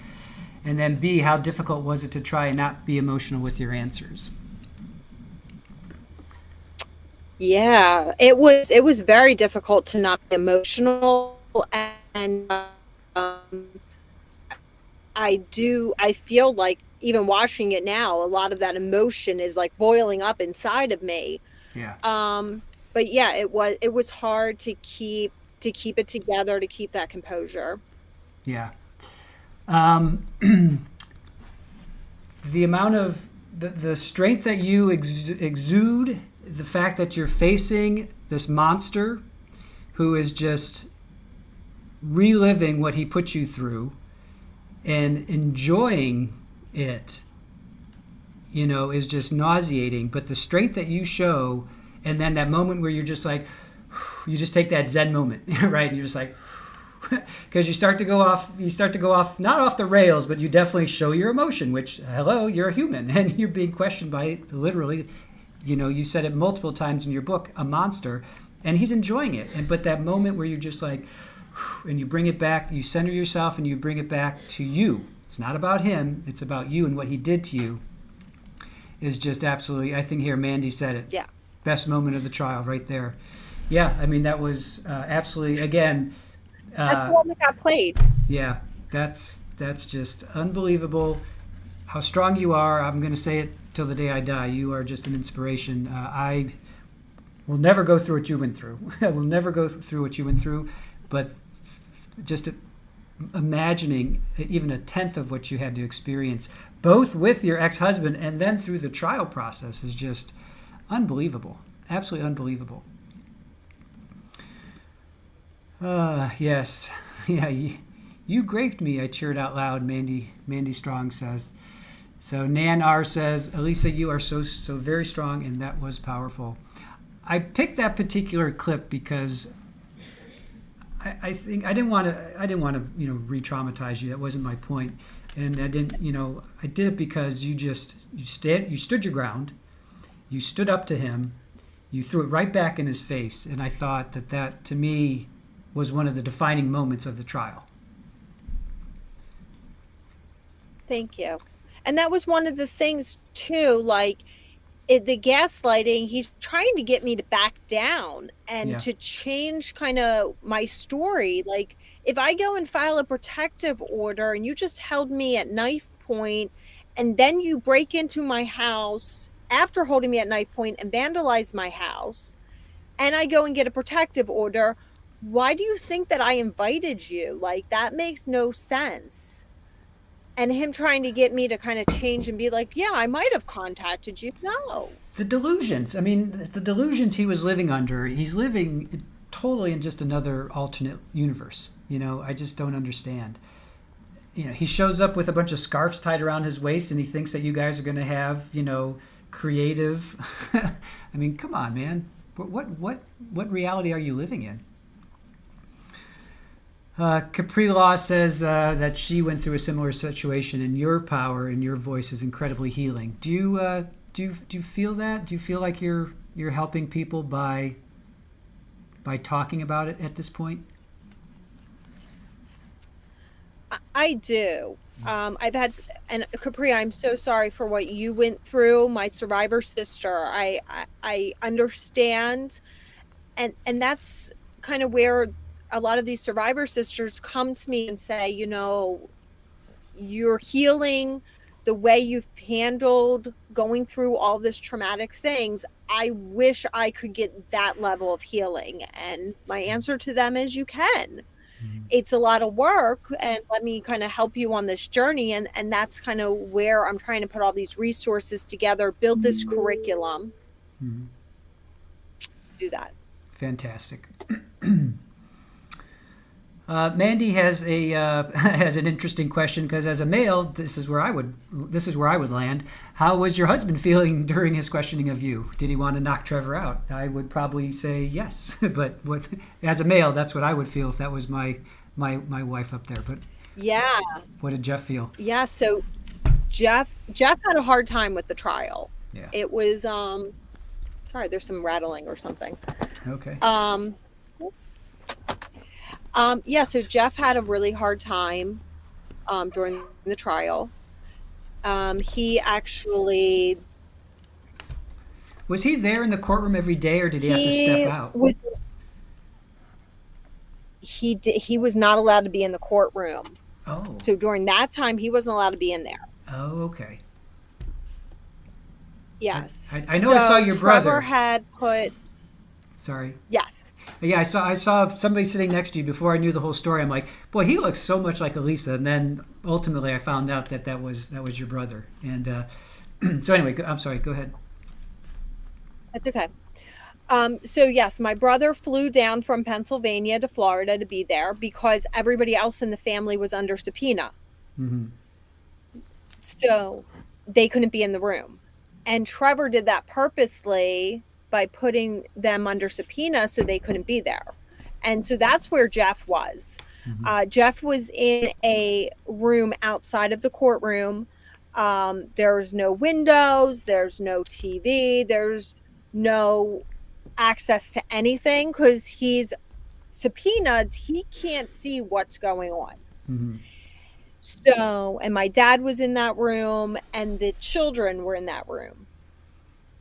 [SPEAKER 1] And then B, how difficult was it to try and not be emotional with your answers?
[SPEAKER 2] Yeah, it was very difficult to not be emotional, and I feel like even watching it now, a lot of that emotion is like boiling up inside of me.
[SPEAKER 1] Yeah.
[SPEAKER 2] But yeah, it was hard to keep it together, to keep that composure.
[SPEAKER 1] Yeah. The amount of the strength that you exude, the fact that you're facing this monster who is just reliving what he put you through and enjoying it, is just nauseating. But the strength that you show, and then that moment where you're just like, you just take that Zen moment, right? And you're just like, because you start to go off, not off the rails, but you definitely show your emotion, which, hello, you're a human and you're being questioned by literally, you said it multiple times in your book, a monster, and he's enjoying it. But that moment where you're just like, and you bring it back, you center yourself and you bring it back to you. It's not about him, it's about you and what he did to you, is just absolutely, I think here Mandy said it.
[SPEAKER 2] Yeah.
[SPEAKER 1] Best moment of the trial right there. Yeah, I mean, that was absolutely, again,
[SPEAKER 2] That's the one that got played.
[SPEAKER 1] yeah, that's just unbelievable how strong you are. I'm going to say it till the day I die. You are just an inspiration. I will never go through what you went through. I will never go through what you went through, but just imagining even a tenth of what you had to experience, both with your ex-husband and then through the trial process, is just unbelievable. Absolutely unbelievable. Yes. Yeah, you graped me, I cheered out loud, Mandy Strong says. So Nan R says, Alisa, you are so very strong, and that was powerful. I picked that particular clip because I think I didn't want to re-traumatize you. That wasn't my point. And I didn't, I did it because you stood your ground. You stood up to him. You threw it right back in his face. And I thought that to me was one of the defining moments of the trial.
[SPEAKER 2] Thank you. And that was one of the things too, like the gaslighting, he's trying to get me to back down and to change kind of my story. Like if I go and file a protective order and you just held me at knife point and then you break into my house after holding me at knife point and vandalize my house and I go and get a protective order, why do you think that I invited you? Like that makes no sense. And him trying to get me to kind of change and be like, yeah, I might have contacted you. No.
[SPEAKER 1] The delusions. I mean, the delusions he was living under, he's living totally in just another alternate universe. I just don't understand. He shows up with a bunch of scarves tied around his waist and he thinks that you guys are going to have, creative. I mean, come on, man. What reality are you living in? Capri Law says that she went through a similar situation, and your power and your voice is incredibly healing. Do you feel that? Do you feel like you're helping people by talking about it at this point?
[SPEAKER 2] I do. I've had, and Capri, I'm so sorry for what you went through. My survivor sister, I understand, and that's kind of where a lot of these survivor sisters come to me and say, you're healing the way you've handled going through all this traumatic things. I wish I could get that level of healing. And my answer to them is you can. It's a lot of work, and let me kind of help you on this journey. And that's kind of where I'm trying to put all these resources together, build this curriculum, do that.
[SPEAKER 1] Fantastic. Mandy has a has an interesting question, because as a male, this is where I would land. How was your husband feeling during his questioning of you? Did he want to knock Trevor out? I would probably say yes, but as a male, that's what I would feel if that was my wife up there. But
[SPEAKER 2] Yeah.
[SPEAKER 1] what did Jeff feel?
[SPEAKER 2] Yeah. So Jeff had a hard time with the trial.
[SPEAKER 1] Yeah.
[SPEAKER 2] It was, sorry, there's some rattling or something.
[SPEAKER 1] Okay.
[SPEAKER 2] Yeah, so Jeff had a really hard time during the trial. He actually
[SPEAKER 1] Was he there in the courtroom every day, or did he have to step out?
[SPEAKER 2] He was not allowed to be in the courtroom.
[SPEAKER 1] Oh.
[SPEAKER 2] So during that time, he wasn't allowed to be in there.
[SPEAKER 1] Oh, okay.
[SPEAKER 2] Yes.
[SPEAKER 1] I know I saw your brother.
[SPEAKER 2] Trevor had put.
[SPEAKER 1] Sorry.
[SPEAKER 2] Yes.
[SPEAKER 1] Yeah, I saw somebody sitting next to you before I knew the whole story. I'm like, boy, he looks so much like Alisa. And then ultimately I found out that was your brother. And so anyway, I'm sorry. Go ahead.
[SPEAKER 2] That's okay. So yes, my brother flew down from Pennsylvania to Florida to be there because everybody else in the family was under subpoena.
[SPEAKER 1] Mm-hmm.
[SPEAKER 2] So they couldn't be in the room. And Trevor did that purposely by putting them under subpoena so they couldn't be there. And so that's where Jeff was. Mm-hmm. Jeff was in a room outside of the courtroom. There's no windows, there's no TV, there's no access to anything because he's subpoenaed. He can't see what's going on.
[SPEAKER 1] Mm-hmm.
[SPEAKER 2] So, and my dad was in that room and the children were in that room.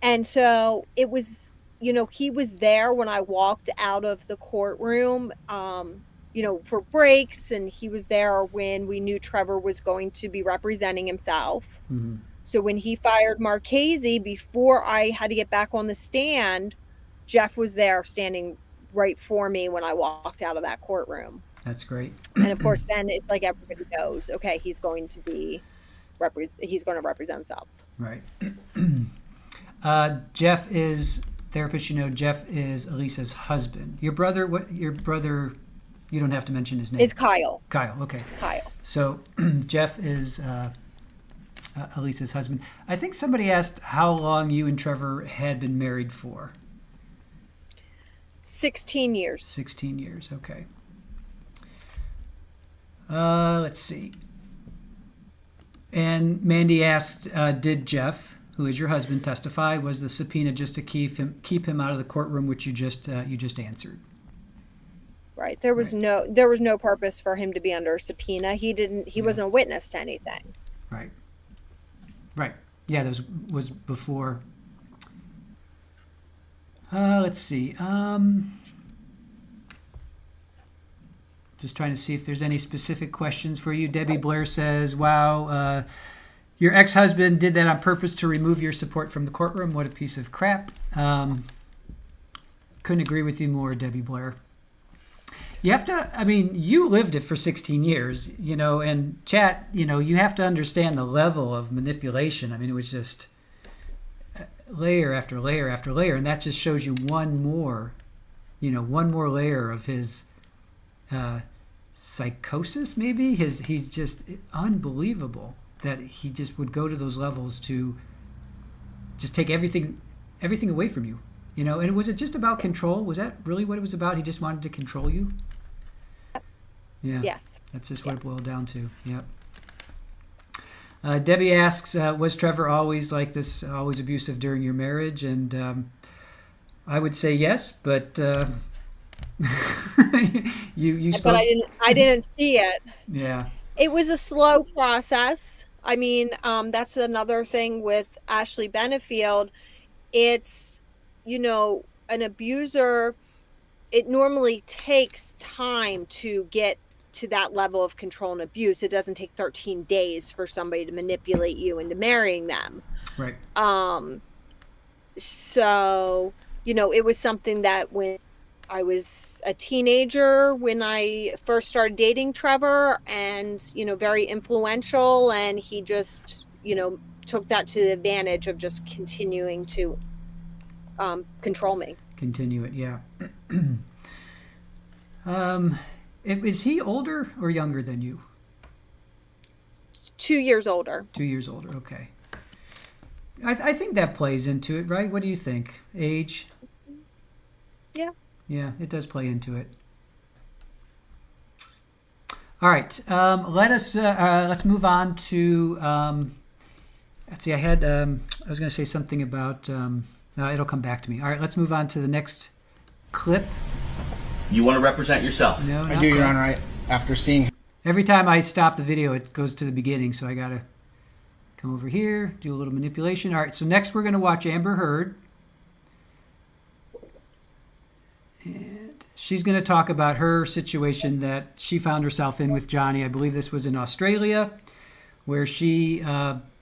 [SPEAKER 2] And so it was, he was there when I walked out of the courtroom, for breaks, and he was there when we knew Trevor was going to be representing himself.
[SPEAKER 1] Mm-hmm.
[SPEAKER 2] So when he fired Marchese, before I had to get back on the stand, Jeff was there standing right for me when I walked out of that courtroom.
[SPEAKER 1] That's great.
[SPEAKER 2] And of course, then it's like everybody knows, okay, he's going to represent himself.
[SPEAKER 1] Right. Jeff is therapist. Jeff is Alisa's husband. Your brother, you don't have to mention his name.
[SPEAKER 2] Is Kyle.
[SPEAKER 1] Kyle. Okay.
[SPEAKER 2] Kyle.
[SPEAKER 1] So Jeff is Alisa's husband. I think somebody asked how long you and Trevor had been married for.
[SPEAKER 2] 16 years.
[SPEAKER 1] 16 years. Okay. Let's see. And Mandy asked, did Jeff, who is your husband, testify? Was the subpoena just to keep him out of the courtroom, which you just answered?
[SPEAKER 2] Right. There was no purpose for him to be under subpoena. He wasn't a witness to anything.
[SPEAKER 1] Right. Right. Yeah, that was before. Let's see. Just trying to see if there's any specific questions for you. Debbie Blair says, wow, your ex-husband did that on purpose to remove your support from the courtroom. What a piece of crap. Couldn't agree with you more, Debbie Blair. You have to, you lived it for 16 years, and chat, you have to understand the level of manipulation. It was just layer after layer after layer. And that just shows you one more layer of his psychosis, maybe. He's just unbelievable that he just would go to those levels to just take everything away from you. And was it just about control? Was that really what it was about? He just wanted to control you? Yeah.
[SPEAKER 2] Yes.
[SPEAKER 1] That's just what it boiled down to. Yep. Debbie asks, was Trevor always like this, always abusive during your marriage? And I would say yes, but you spoke.
[SPEAKER 2] But I didn't see it.
[SPEAKER 1] Yeah.
[SPEAKER 2] It was a slow process. I mean, that's another thing with Ashley Benefield. It's, an abuser, it normally takes time to get to that level of control and abuse. It doesn't take 13 days for somebody to manipulate you into marrying them.
[SPEAKER 1] Right.
[SPEAKER 2] So, it was something that when I was a teenager, when I first started dating Trevor, and, very influential, and he just, took that to the advantage of just continuing to control me.
[SPEAKER 1] Continue it, yeah. Is he older or younger than you?
[SPEAKER 2] 2 years older.
[SPEAKER 1] 2 years older, okay. I think that plays into it, right? What do you think? Age?
[SPEAKER 2] Yeah.
[SPEAKER 1] Yeah, it does play into it. All right, let's move on to. Let's see. I was going to say something about. It'll come back to me. All right, let's move on to the next clip.
[SPEAKER 3] You want to represent yourself?
[SPEAKER 1] No,
[SPEAKER 4] I
[SPEAKER 1] not
[SPEAKER 4] do, Your
[SPEAKER 1] quite.
[SPEAKER 4] Honor. After seeing
[SPEAKER 1] Every time I stop the video, it goes to the beginning, so I gotta come over here, do a little manipulation. All right, so next we're gonna watch Amber Heard. And she's gonna talk about her situation that she found herself in with Johnny. I believe this was in Australia, where she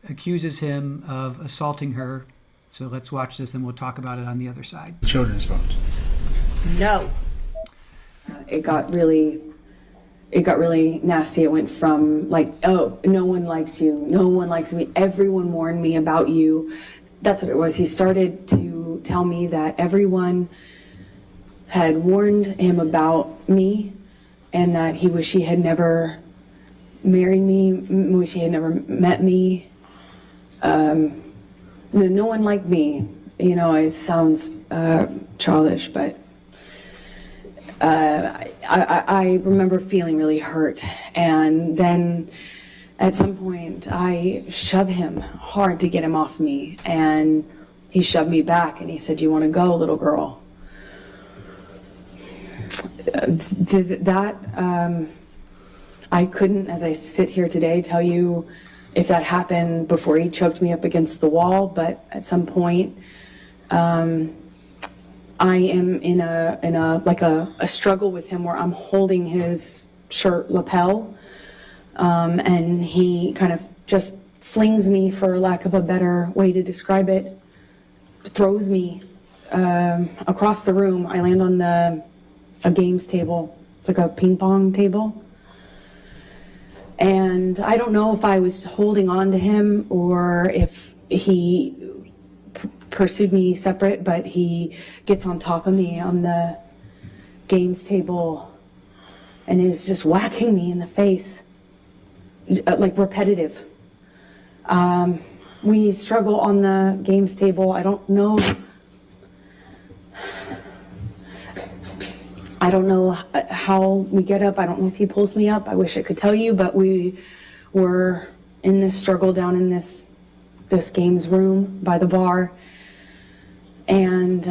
[SPEAKER 1] accuses him of assaulting her. So let's watch this, and we'll talk about it on the other side.
[SPEAKER 4] children's phones.
[SPEAKER 5] No.
[SPEAKER 6] It got really nasty. It went from like, oh, no one likes you, no one likes me, everyone warned me about you. That's what it was. He started to tell me that everyone had warned him about me, and that he wished he had never married me, wish he had never met me. No one liked me. It sounds childish, but I remember feeling really hurt. And then at some point I shoved him hard to get him off me, and he shoved me back and he said, "Do you want to go, little girl?" I couldn't, as I sit here today, tell you if that happened before he choked me up against the wall, but at some point, I am in a struggle with him where I'm holding his shirt lapel, and he kind of just flings me, for lack of a better way to describe it, throws me across the room. I land on a games table. It's like a ping pong table. And I don't know if I was holding on to him or if he pursued me separate, but he gets on top of me on the games table and is just whacking me in the face, like repetitive. We struggle on the games table. I don't know how we get up. I don't know if he pulls me up. I wish I could tell you, but we were in this struggle down in this games room by the bar. And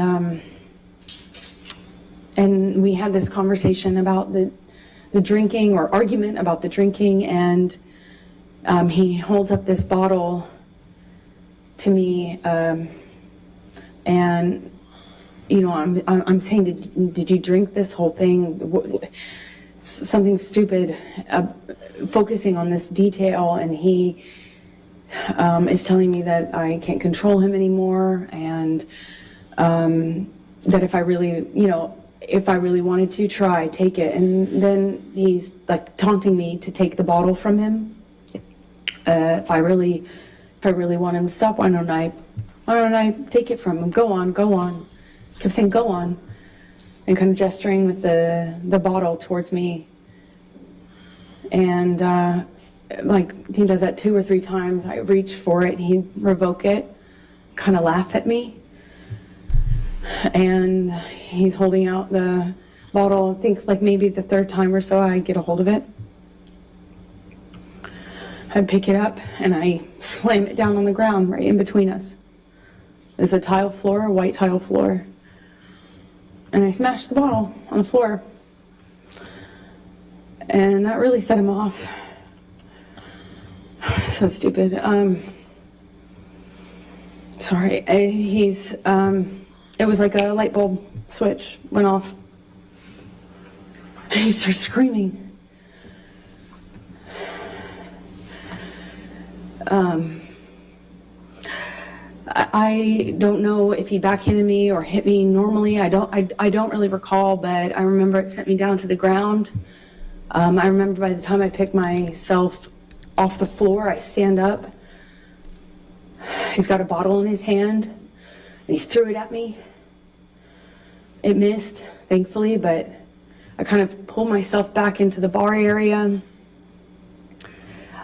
[SPEAKER 6] we had this conversation about the drinking, or argument about the drinking, and he holds up this bottle to me, and I'm saying, did you drink this whole thing? Something stupid, focusing on this detail, and he is telling me that I can't control him anymore, and that if I really wanted to try, take it. And then he's like taunting me to take the bottle from him. If I really want him to stop, why don't I take it from him? Go on. Kept saying, go on, and kind of gesturing with the bottle towards me. And he does that 2 or 3 times. I reach for it, he'd revoke it, kind of laugh at me. And he's holding out the bottle. I think like maybe the 3rd time or so I get a hold of it. I pick it up and I slam it down on the ground right in between us. There's a tile floor, a white tile floor. And I smashed the bottle on the floor. And that really set him off. So stupid. Sorry. It was like a light bulb switch went off. And he starts screaming. I don't know if he backhanded me or hit me normally. I don't really recall, but I remember it sent me down to the ground. I remember by the time I picked myself off the floor, I stand up. He's got a bottle in his hand, and he threw it at me. It missed, thankfully, but I kind of pulled myself back into the bar area.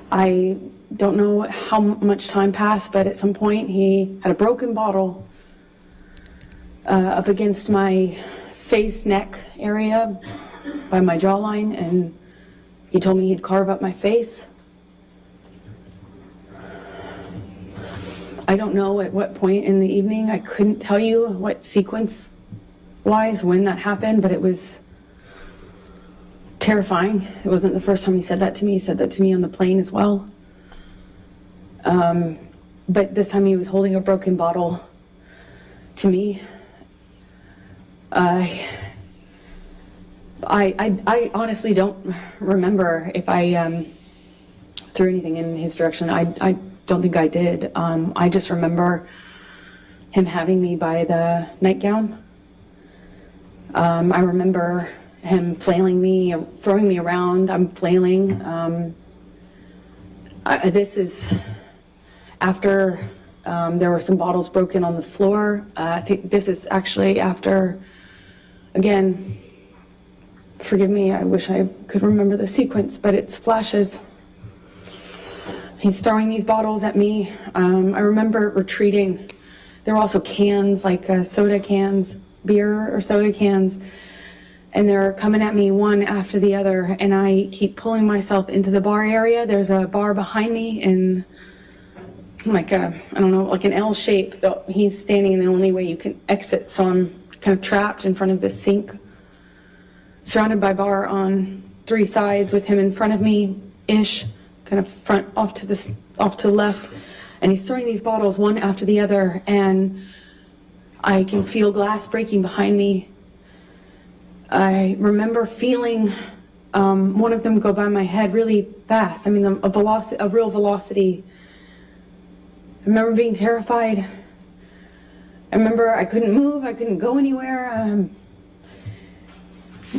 [SPEAKER 6] I don't know how much time passed, but at some point he had a broken bottle up against my face, neck area by my jawline, and he told me he'd carve up my face. I don't know at what point in the evening. I couldn't tell you what sequence-wise when that happened, but it was terrifying. It wasn't the first time he said that to me. He said that to me on the plane as well. But this time he was holding a broken bottle to me. I honestly don't remember if I threw anything in his direction. I don't think I did. I just remember him having me by the nightgown. I remember him flailing me, throwing me around. I'm flailing. This is after there were some bottles broken on the floor. I think this is actually after, again, forgive me, I wish I could remember the sequence, but it's flashes. He's throwing these bottles at me. I remember retreating. There were also cans, like soda cans, beer or soda cans, and they're coming at me one after the other, and I keep pulling myself into the bar area. There's a bar behind me in like a, I don't know, like an L shape. He's standing in the only way you can exit, so I'm kind of trapped in front of this sink, surrounded by bar on three sides with him in front of me-ish, kind of front off to the left, and he's throwing these bottles one after the other, and I can feel glass breaking behind me. I remember feeling one of them go by my head really fast. I mean, a real velocity. I remember being terrified. I remember I couldn't move. I couldn't go anywhere.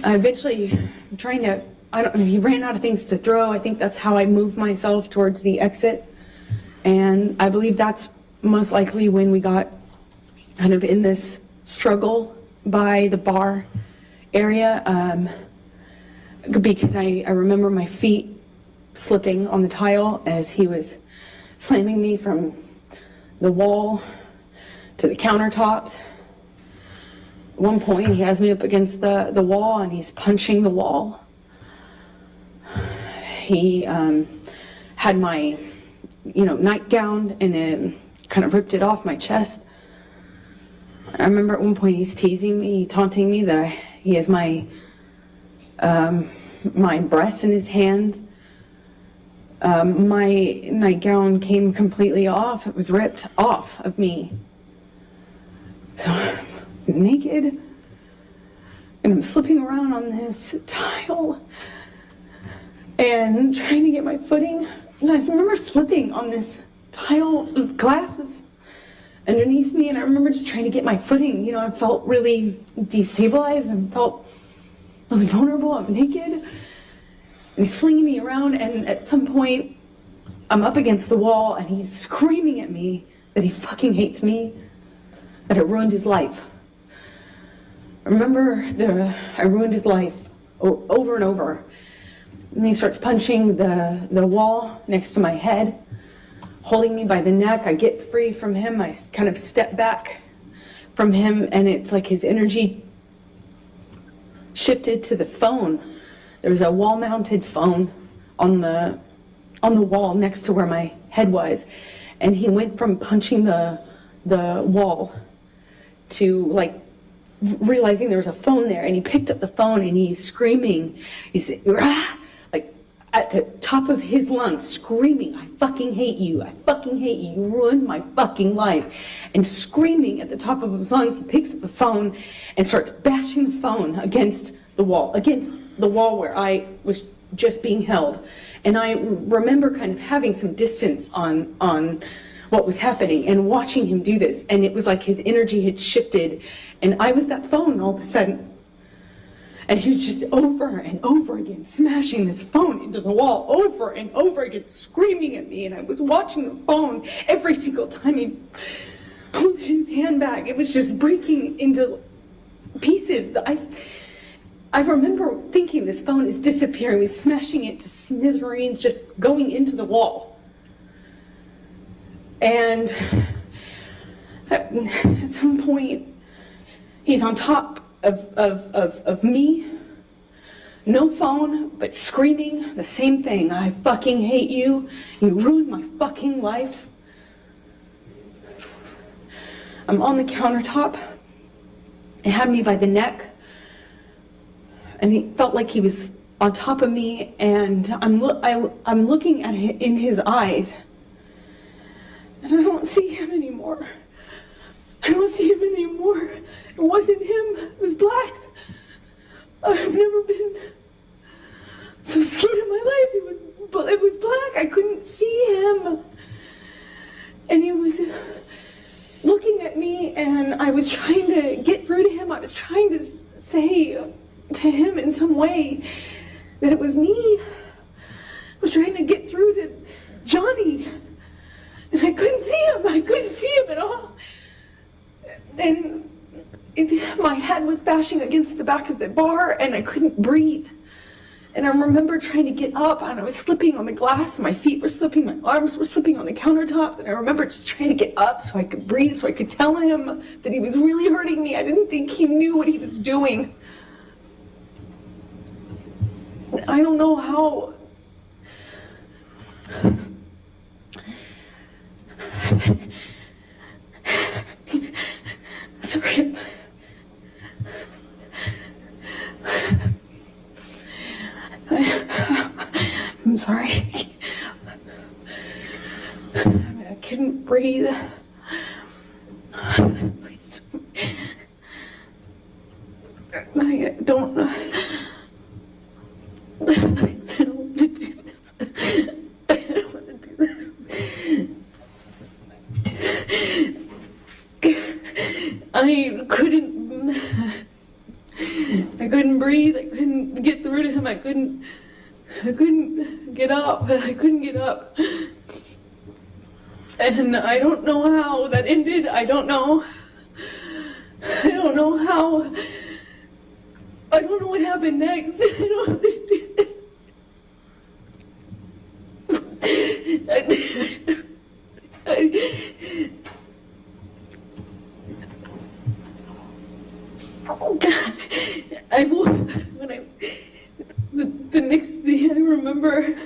[SPEAKER 6] I eventually, he ran out of things to throw. I think that's how I moved myself towards the exit. And I believe that's most likely when we got kind of in this struggle by the bar area, because I remember my feet slipping on the tile as he was slamming me from the wall to the countertops. At one point he has me up against the wall and he's punching the wall. He had my nightgown and it kind of ripped it off my chest. I remember at one point he's teasing me, taunting me that he has my breast in his hand. My nightgown came completely off. It was ripped off of me. So I was naked and I'm slipping around on this tile and trying to get my footing. And I remember slipping on this tile. Glass was underneath me, and I remember just trying to get my footing. I felt really destabilized and felt really vulnerable. I'm naked, and he's flinging me around, and at some point, I'm up against the wall, and he's screaming at me that he fucking hates me, that I ruined his life. I remember I ruined his life over and over. And he starts punching the wall next to my head, holding me by the neck. I get free from him. I kind of step back from him, and it's like his energy shifted to the phone. There was a wall-mounted phone on the wall next to where my head was, and he went from punching the wall to like realizing there was a phone there, and he picked up the phone and he's screaming. He's like, at the top of his lungs, screaming, I fucking hate you, I fucking hate you, you ruined my fucking life. And screaming at the top of his lungs, he picks up the phone and starts bashing the phone against the wall where I was just being held. And I remember kind of having some distance on what was happening and watching him do this. And it was like his energy had shifted, and I was that phone all of a sudden. And he was just over and over again smashing this phone into the wall, over and over again, screaming at me. And I was watching the phone every single time he pulled his hand back. It was just breaking into pieces. I remember thinking this phone is disappearing. He was smashing it to smithereens, just going into the wall. And at some point, he's on top of me, no phone, but screaming the same thing. I fucking hate you. You ruined my fucking life. I'm on the countertop. It had me by the neck. And he felt like he was on top of me, and I'm looking at him in his eyes, and I don't see him anymore. I don't see him anymore. It wasn't him. It was black. I've never been so scared in my life. It was black. I couldn't see him. And he was looking at me, and I was trying to get through to him. I was trying to say to him in some way that it was me. I was trying to get through to Johnny. And I couldn't see him. I couldn't see him at all. And my head was bashing against the back of the bar, and I couldn't breathe. And I remember trying to get up, and I was slipping on the glass. My feet were slipping, my arms were slipping on the countertop. And I remember just trying to get up so I could breathe, so I could tell him that he was really hurting me. I didn't think he knew what he was doing. I don't know how. Sorry. I'm sorry. I couldn't breathe. Please. I don't know. Please, I don't want to do this. I don't want to do this. I couldn't breathe. I couldn't get through to him. I couldn't get up. I couldn't get up. And I don't know how that ended. I don't know how. I don't know what happened next. I don't understand. Oh God! The next thing I remember,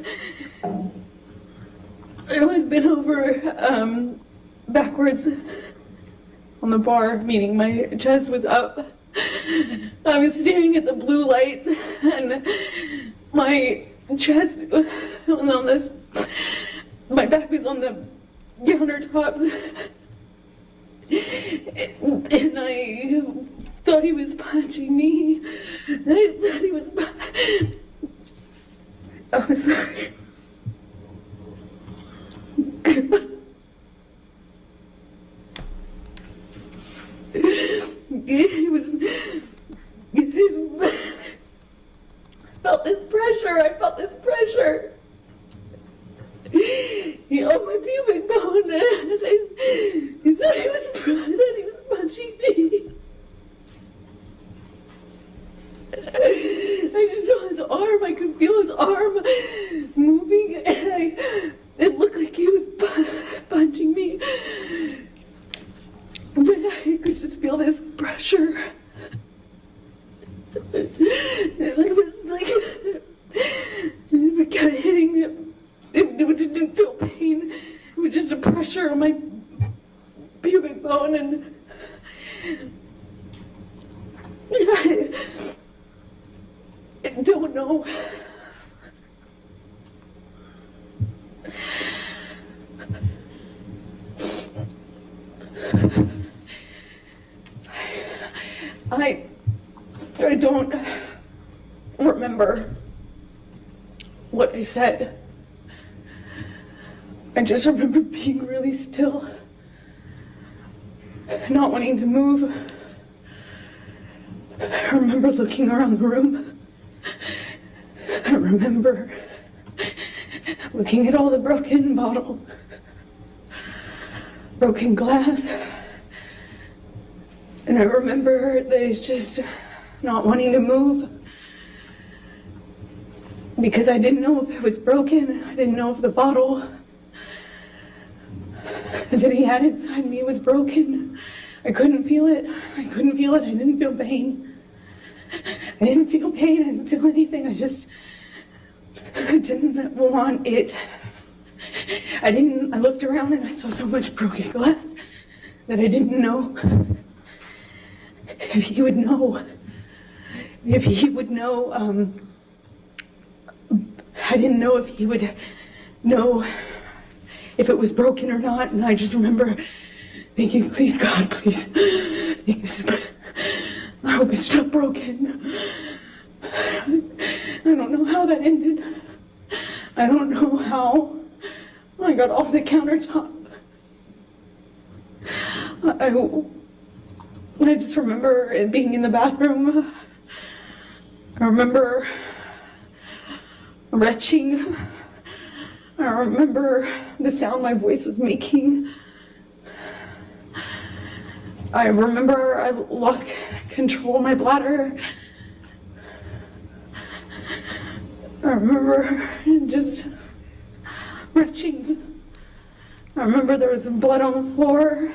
[SPEAKER 6] I was bent over backwards on the bar, meaning my chest was up. I was staring at the blue lights, and my chest was on this. My back was on the countertops, and I thought he was punching me. I thought he was. I'm sorry. I felt this pressure. He held my pubic bone, and he thought he was punching me. I just saw his arm. I could feel his arm moving, and it looked like he was punching me. But I could just feel this pressure. It was like it kept hitting me. It didn't feel pain. It was just a pressure on my pubic bone, and I don't know. don't remember what I said. I just remember being really still, not wanting to move. I remember looking around the room. I remember looking at all the broken bottles, broken glass. And I remember just not wanting to move because I didn't know if it was broken. I didn't know if the bottle that he had inside me was broken. I couldn't feel it. I couldn't feel it. I didn't feel pain. I didn't feel pain. I didn't feel anything. I didn't want it. I looked around and I saw so much broken glass that I didn't know if he would know. If he would know, I didn't know if he would know if it was broken or not. And I just remember thinking, please God, please, I hope it's not broken. I don't know how that ended. I don't know how I got off the countertop. I just remember it being in the bathroom. I remember retching. I remember the sound my voice was making. I remember I lost control of my bladder. I remember just retching. I remember there was some blood on the floor.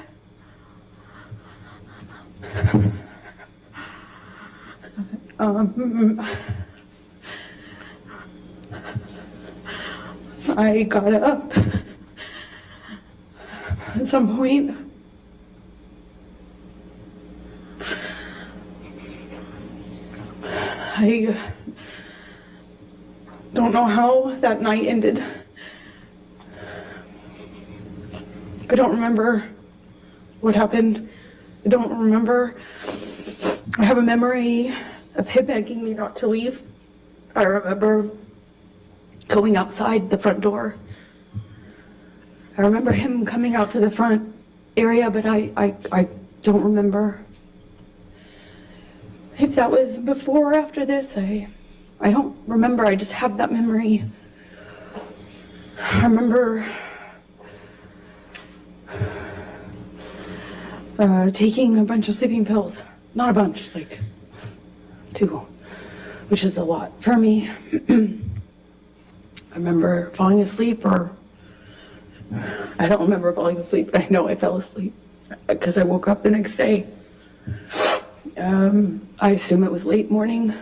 [SPEAKER 6] I got up at some point. I don't know how that night ended. I don't remember what happened. I don't remember. I have a memory of him begging me not to leave. I remember going outside the front door. I remember him coming out to the front area, but I don't remember if that was before or after this. I don't remember. I just have that memory. I remember taking a bunch of sleeping pills. Not a bunch, like 2, which is a lot for me. I remember falling asleep, or I don't remember falling asleep, but I know I fell asleep because I woke up the next day. I assume it was late morning.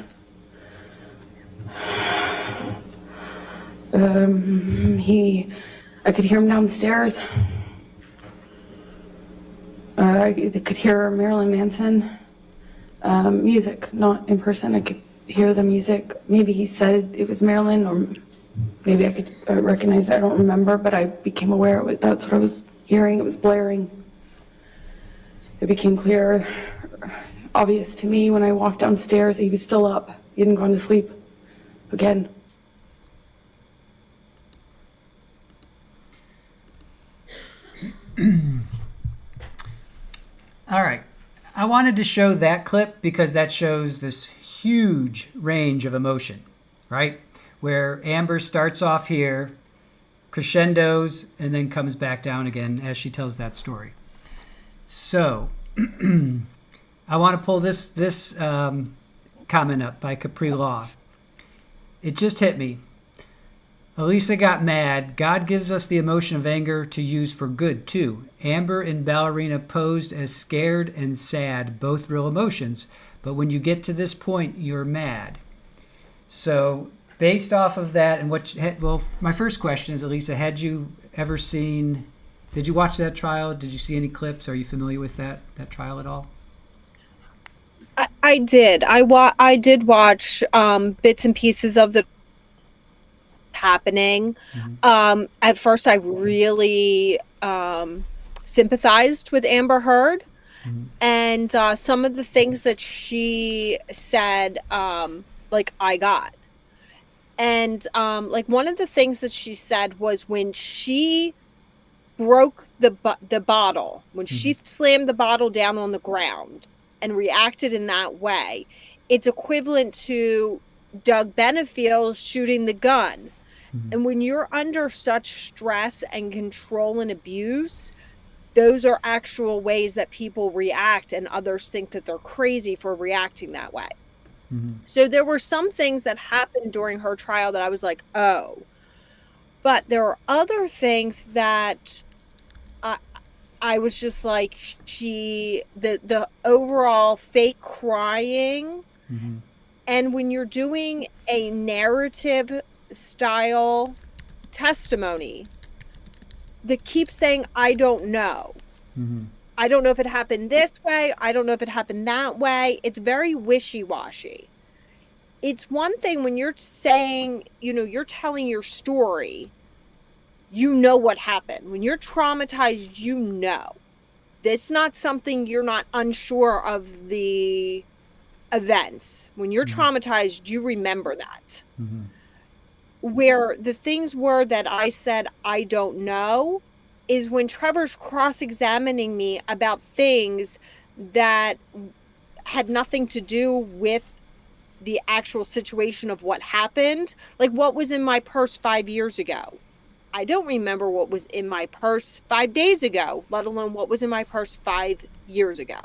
[SPEAKER 6] I could hear him downstairs. I could hear Marilyn Manson music, not in person. I could hear the music. Maybe he said it was Marilyn, or maybe I could recognize it. I don't remember, but I became aware of it. That's what I was hearing. It was blaring. It became clear, obvious to me when I walked downstairs. He was still up. He hadn't gone to sleep again.
[SPEAKER 1] All right. I wanted to show that clip because that shows this huge range of emotion, right? Where Amber starts off here, crescendos, and then comes back down again as she tells that story. So I want to pull this comment up by Capri Law. It just hit me. Alisa got mad. God gives us the emotion of anger to use for good, too. Amber and Ballerina posed as scared and sad, both real emotions. But when you get to this point, you're mad. So based off of that, and my first question is, Alisa, did you watch that trial? Did you see any clips? Are you familiar with that trial at all?
[SPEAKER 2] I did. I did watch bits and pieces of the happening. Mm-hmm. At first, I really sympathized with Amber Heard And some of the things that she said, like, I got. And like, one of the things that she said was when she broke the bottle, when she slammed the bottle down on the ground and reacted in that way, it's equivalent to Doug Benefield shooting the gun. And when you're under such stress and control and abuse, those are actual ways that people react, and others think that they're crazy for reacting that way. So there were some things that happened during her trial that I was like, oh. But there are other things that I was just like, the overall fake crying. And when you're doing a narrative style testimony, the keep saying, I don't know. I don't know if it happened this way. I don't know if it happened that way. It's very wishy-washy. It's one thing when you're saying, you're telling your story, what happened. When you're traumatized, it's not something you're not unsure of the events. When you're traumatized, you remember that. Where the things were that I said, I don't know, is when Trevor's cross-examining me about things that had nothing to do with the actual situation of what happened. Like, what was in my purse 5 years ago? I don't remember what was in my purse 5 days ago, let alone what was in my purse 5 years ago.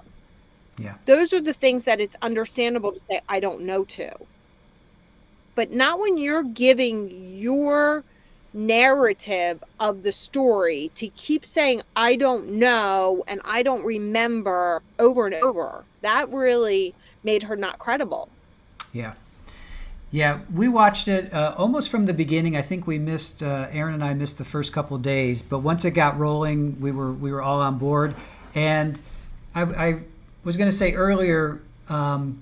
[SPEAKER 1] Yeah.
[SPEAKER 2] Those are the things that it's understandable to say, I don't know to. But not when you're giving your narrative of the story to keep saying, I don't know and I don't remember over and over. That really made her not credible.
[SPEAKER 1] Yeah. Yeah, we watched it almost from the beginning. I think we missed, Aaron and I missed the first couple of days, but once it got rolling, we were all on board. And I was going to say earlier, Amber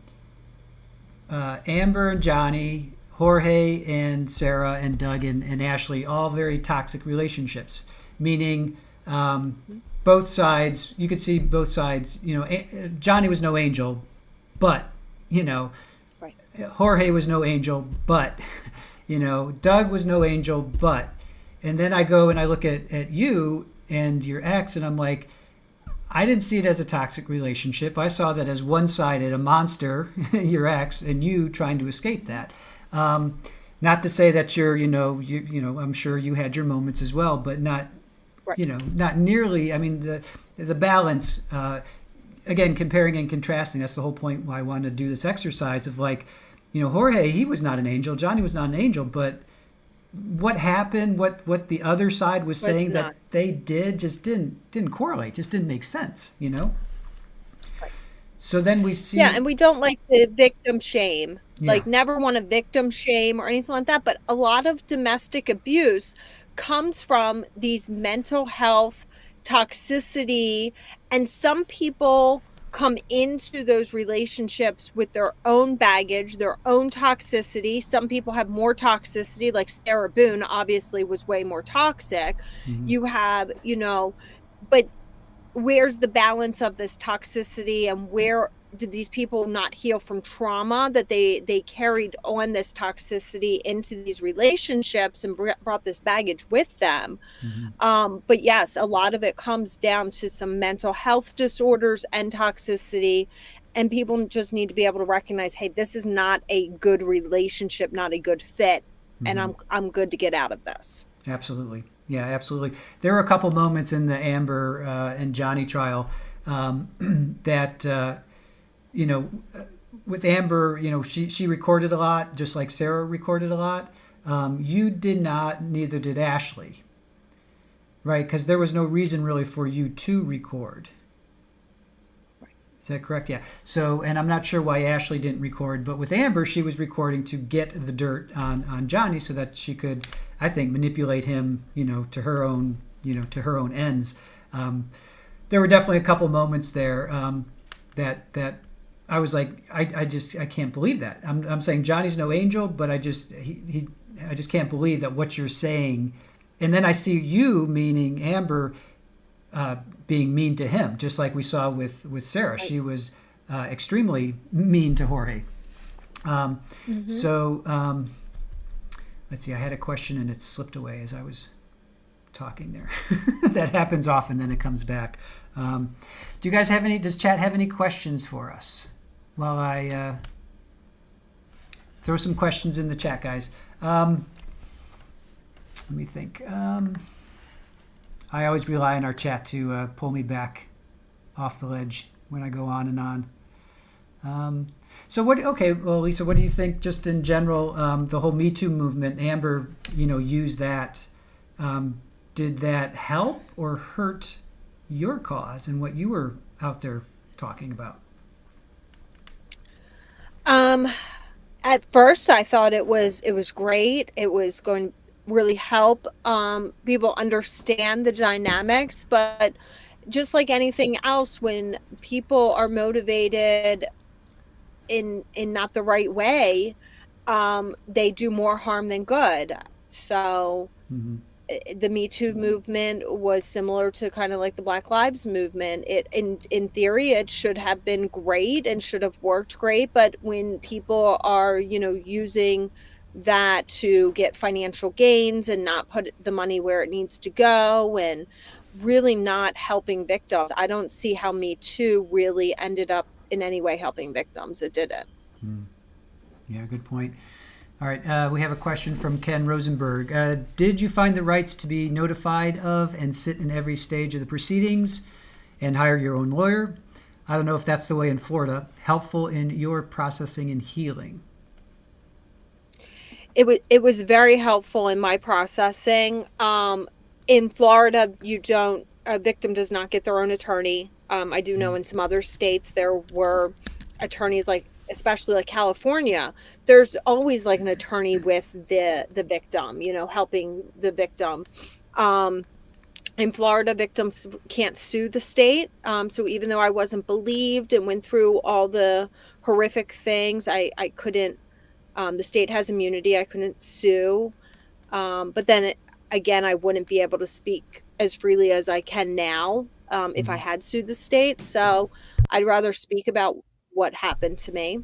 [SPEAKER 1] and Johnny, Jorge and Sarah and Doug and Ashley, all very toxic relationships, meaning both sides, you could see both sides, Johnny was no angel, but,
[SPEAKER 2] Right.
[SPEAKER 1] Jorge was no angel, but, Doug was no angel, but, and then I go and I look at you and your ex and I'm like, I didn't see it as a toxic relationship. I saw that as one-sided, a monster, your ex, and you trying to escape that. Not to say that you're, I'm sure you had your moments as well, but not,
[SPEAKER 2] Right.
[SPEAKER 1] Not nearly. I mean, the balance, again, comparing and contrasting, that's the whole point why I wanted to do this exercise of like, Jorge, he was not an angel. Johnny was not an angel, but what happened, what the other side was saying that they did just didn't correlate, just didn't make sense, Right. So then we see.
[SPEAKER 2] Yeah, and we don't like the victim shame.
[SPEAKER 1] Yeah.
[SPEAKER 2] Like, never want to victim shame or anything like that. But a lot of domestic abuse comes from these mental health toxicity. And some people come into those relationships with their own baggage, their own toxicity. Some people have more toxicity, like Sarah Boone obviously was way more toxic. You have, but where's the balance of this toxicity, and where did these people not heal from trauma that they carried on this toxicity into these relationships and brought this baggage with them? But yes, a lot of it comes down to some mental health disorders and toxicity, and people just need to be able to recognize, hey, this is not a good relationship, not a good fit, and I'm good to get out of this.
[SPEAKER 1] Absolutely. Yeah, absolutely. There were a couple moments in the Amber and Johnny trial that, with Amber, she recorded a lot, just like Sarah recorded a lot. You did not, neither did Ashley, right? Because there was no reason really for you to record. Is that correct? Yeah. So, and I'm not sure why Ashley didn't record, but with Amber, she was recording to get the dirt on Johnny so that she could, I think, manipulate him, to her own, to her own ends. There were definitely a couple moments there that I was like, I can't believe that. I'm saying Johnny's no angel, but I just can't believe that what you're saying. And then I see you, meaning Amber, being mean to him, just like we saw with Sarah. She was extremely mean to Jorge. So let's see, I had a question and it slipped away as I was talking there. That happens often, then it comes back. Do you guys have any, does chat have any questions for us? While I throw some questions in the chat, guys. Let me think. I always rely on our chat to pull me back off the ledge when I go on and on. So okay, well, Lisa, what do you think just in general, the whole Me Too movement, Amber, used that. Did that help or hurt your cause and what you were out there talking about?
[SPEAKER 2] At first I thought it was great. It was going to really help people understand the dynamics, but just like anything else, when people are motivated in not the right way, they do more harm than good. So the Me Too movement was similar to kind of like the Black Lives movement. It in theory it should have been great and should have worked great, but when people are using that to get financial gains and not put the money where it needs to go and really not helping victims, I don't see how Me Too really ended up in any way helping victims. It didn't.
[SPEAKER 1] Yeah, good point. All right, we have a question from Ken Rosenberg. Did you find the rights to be notified of and sit in every stage of the proceedings and hire your own lawyer? I don't know if that's the way in Florida. Helpful in your processing and healing?
[SPEAKER 2] It was very helpful in my processing. In Florida, a victim does not get their own attorney. I do know in some other states there were attorneys, like especially like California, there's always like an attorney with the victim, helping the victim. In Florida, victims can't sue the state. So even though I wasn't believed and went through all the horrific things, I couldn't, the state has immunity. I couldn't sue. But then again, I wouldn't be able to speak as freely as I can now if I had sued the state. So I'd rather speak about what happened to me.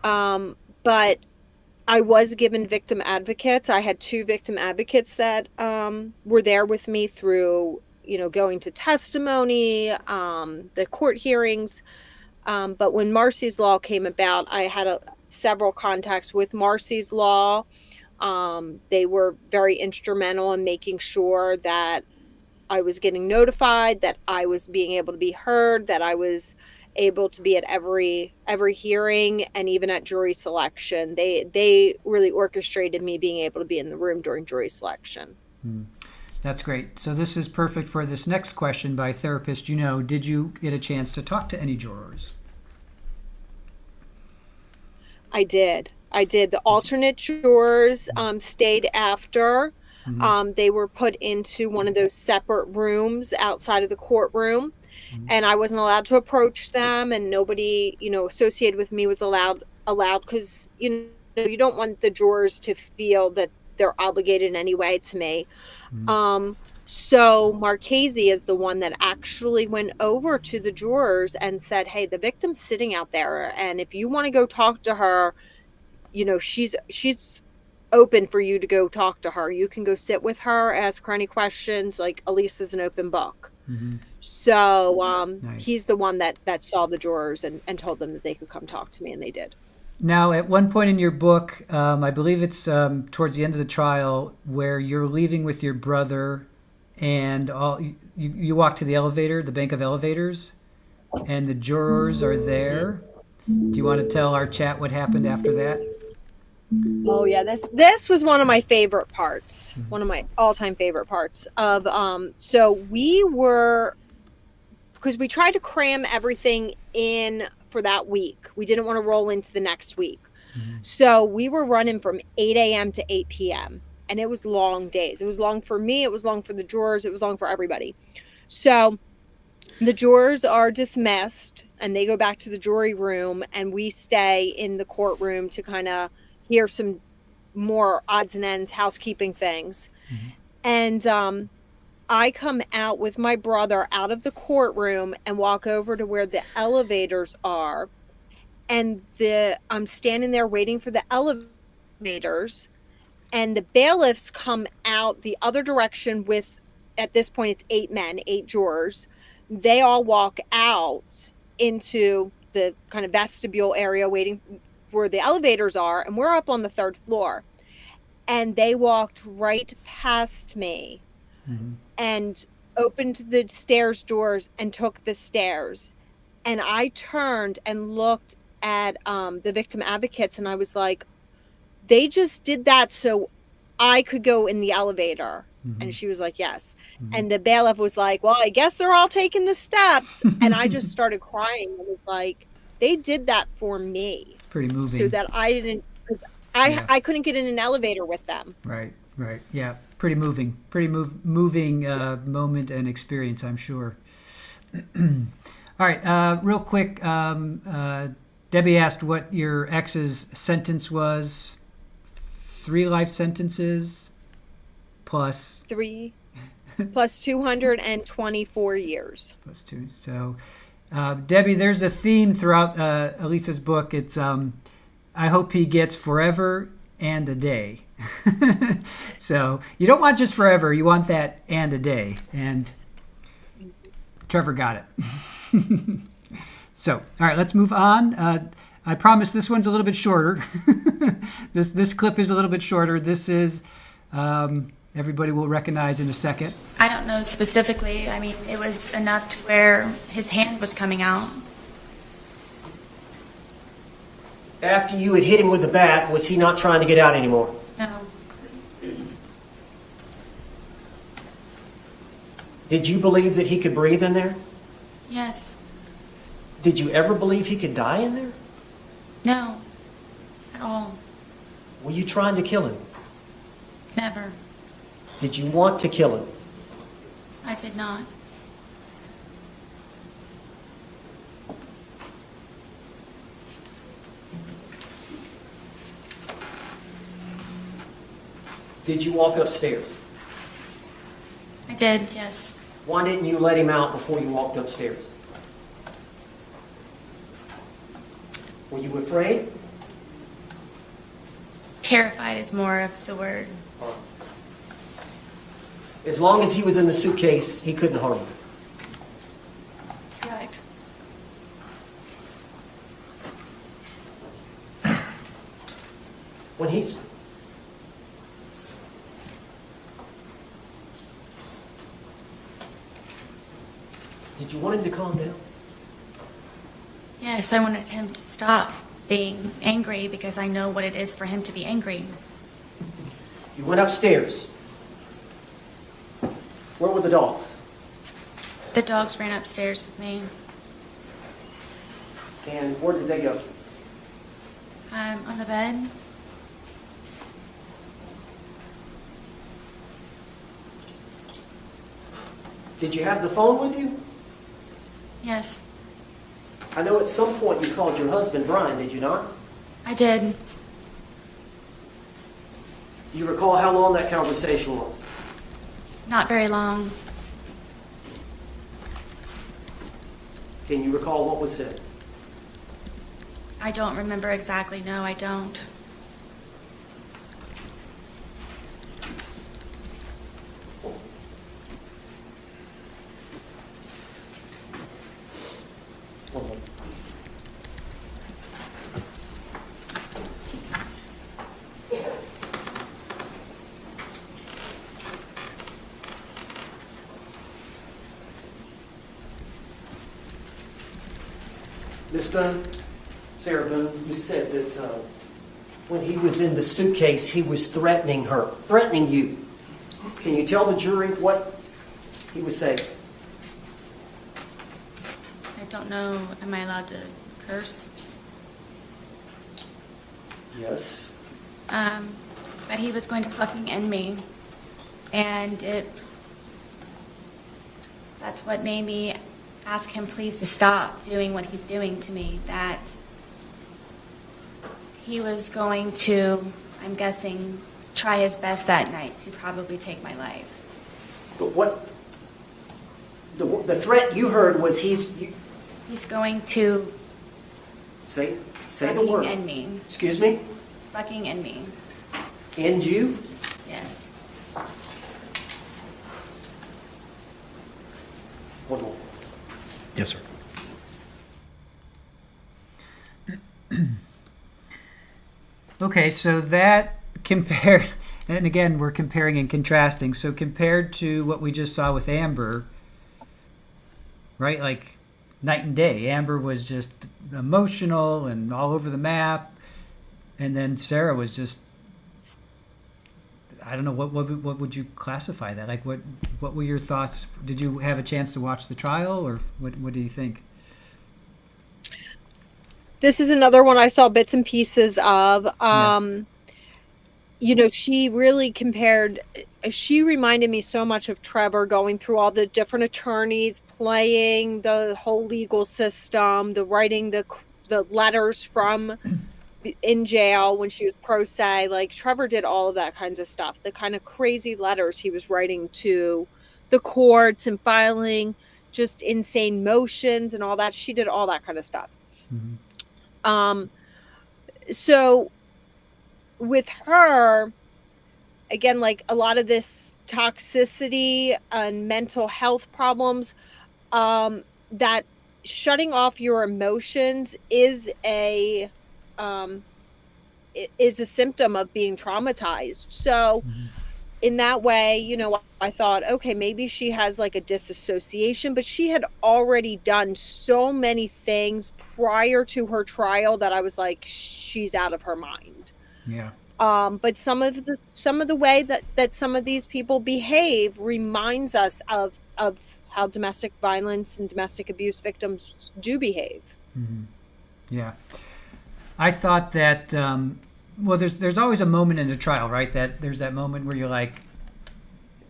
[SPEAKER 2] But I was given victim advocates. I had 2 victim advocates that were there with me through, going to testimony, the court hearings. But when Marcy's Law came about, I had several contacts with Marcy's Law. They were very instrumental in making sure that I was getting notified, that I was being able to be heard, that I was able to be at every hearing and even at jury selection. They really orchestrated me being able to be in the room during jury selection.
[SPEAKER 1] That's great. So this is perfect for this next question by therapist. Did you get a chance to talk to any jurors?
[SPEAKER 2] I did. The alternate jurors stayed after. They were put into one of those separate rooms outside of the courtroom. And I wasn't allowed to approach them, and nobody, associated with me was allowed because, you don't want the jurors to feel that they're obligated in any way to me. So Marchese is the one that actually went over to the jurors and said, hey, the victim's sitting out there, and if you want to go talk to her, she's open for you to go talk to her. You can go sit with her, ask her any questions. Like, Alisa's an open book. So
[SPEAKER 1] Nice.
[SPEAKER 2] He's the one that saw the jurors and told them that they could come talk to me, and they did.
[SPEAKER 1] Now, at one point in your book, I believe it's towards the end of the trial, where you're leaving with your brother, and you walk to the elevator, the bank of elevators, and the jurors are there. Do you want to tell our chat what happened after that?
[SPEAKER 2] Oh yeah, this was one of my favorite parts, one of my all-time favorite parts of so we were, because we tried to cram everything in for that week. We didn't want to roll into the next week. So we were running from 8 a.m. to 8 p.m. and it was long days. It was long for me, it was long for the jurors, it was long for everybody. So the jurors are dismissed and they go back to the jury room, and we stay in the courtroom to kind of hear some more odds and ends housekeeping things. And I come out with my brother out of the courtroom and walk over to where the elevators are. And I'm standing there waiting for the elevators, and the bailiffs come out the other direction with, at this point, it's 8 men, 8 jurors. They all walk out into the kind of vestibule area waiting where the elevators are, and we're up on the 3rd floor. And they walked right past me and opened the stairs doors and took the stairs. And I turned and looked at the victim advocates, and I was like, they just did that so I could go in the elevator. And she was like, yes. And the bailiff was like, well, I guess they're all taking the steps. And I just started crying. I was like, they did that for me.
[SPEAKER 1] Pretty moving.
[SPEAKER 2] So that I didn't, because I couldn't get in an elevator with them.
[SPEAKER 1] Right. Yeah, pretty moving. Moving moment and experience, I'm sure. All right, real quick, Debbie asked what your ex's sentence was. 3 life sentences plus
[SPEAKER 2] 3 plus 224 years.
[SPEAKER 1] plus 2. So, Debbie, there's a theme throughout Alisa's book. It's I hope he gets forever and a day. So you don't want just forever. You want that and a day. And Trevor got it. So, all right, let's move on. I promise this one's a little bit shorter. This clip is a little bit shorter. This is, everybody will recognize in a second.
[SPEAKER 7] I don't know specifically. I mean, it was enough to where his hand was coming out.
[SPEAKER 8] After you had hit him with the bat, was he not trying to get out anymore?
[SPEAKER 7] No.
[SPEAKER 8] Did you believe that he could breathe in there?
[SPEAKER 7] Yes.
[SPEAKER 8] Did you ever believe he could die in there?
[SPEAKER 7] No. At all.
[SPEAKER 8] Were you trying to kill him?
[SPEAKER 7] Never.
[SPEAKER 8] Did you want to kill him?
[SPEAKER 7] I did not.
[SPEAKER 8] Did you walk upstairs?
[SPEAKER 7] I did, yes.
[SPEAKER 8] Why didn't you let him out before you walked upstairs? Were you afraid?
[SPEAKER 7] Terrified is more of the word.
[SPEAKER 8] As long as he was in the suitcase, he couldn't harm you.
[SPEAKER 7] Correct.
[SPEAKER 8] When he's... Did you want him to calm down?
[SPEAKER 7] Yes, I wanted him to stop being angry because I know what it is for him to be angry.
[SPEAKER 8] You went upstairs. Where were the dogs?
[SPEAKER 7] The dogs ran upstairs with me.
[SPEAKER 8] And where did they go?
[SPEAKER 7] On the bed.
[SPEAKER 8] Did you have the phone with you?
[SPEAKER 7] Yes,
[SPEAKER 8] I know at some point you called your husband Brian, did you not?
[SPEAKER 7] I did.
[SPEAKER 8] Do you recall how long that conversation was?
[SPEAKER 7] Not very long.
[SPEAKER 8] Can you recall what was said?
[SPEAKER 7] I don't remember exactly. No, I don't.
[SPEAKER 8] One moment. Miss Boone, Sarah Boone, you said that when he was in the suitcase, he was threatening you. Can you tell the jury what he was saying?
[SPEAKER 7] I don't know. Am I allowed to curse?
[SPEAKER 8] Yes.
[SPEAKER 7] But he was going to fucking end me. And that's what made me ask him please to stop doing what he's doing to me. That he was going to, I'm guessing, try his best that night to probably take my life.
[SPEAKER 8] But The threat you heard was
[SPEAKER 7] He's going to
[SPEAKER 8] say the
[SPEAKER 7] fucking
[SPEAKER 8] word.
[SPEAKER 7] end me.
[SPEAKER 8] Excuse me?
[SPEAKER 7] Fucking end me.
[SPEAKER 8] End you?
[SPEAKER 7] Yes.
[SPEAKER 8] One more.
[SPEAKER 4] Yes, sir.
[SPEAKER 1] Okay, so that compared, and again, we're comparing and contrasting. So compared to what we just saw with Amber, right? Like night and day. Amber was just emotional and all over the map, and then Sarah was just, I don't know, what would you classify that? Like what were your thoughts? Did you have a chance to watch the trial, or what do you think?
[SPEAKER 2] This is another one I saw bits and pieces of. You know, she really compared, she reminded me so much of Trevor, going through all the different attorneys, playing the whole legal system, the writing the letters from in jail when she was pro se. Like, Trevor did all of that kinds of stuff, the kind of crazy letters he was writing to the courts and filing just insane motions and all that. She did all that kind of stuff.
[SPEAKER 1] Mm-hmm.
[SPEAKER 2] So with her, again, like a lot of this toxicity and mental health problems, that shutting off your emotions is a symptom of being traumatized. So in that way, you know, I thought, okay, maybe she has like a disassociation, but she had already done so many things prior to her trial that I was like, she's out of her mind.
[SPEAKER 1] Yeah.
[SPEAKER 2] But some of the way that some of these people behave reminds us of how domestic violence and domestic abuse victims do behave.
[SPEAKER 1] Mm-hmm. Yeah. I thought that, well, there's always a moment in a trial, right? That there's that moment where you're like,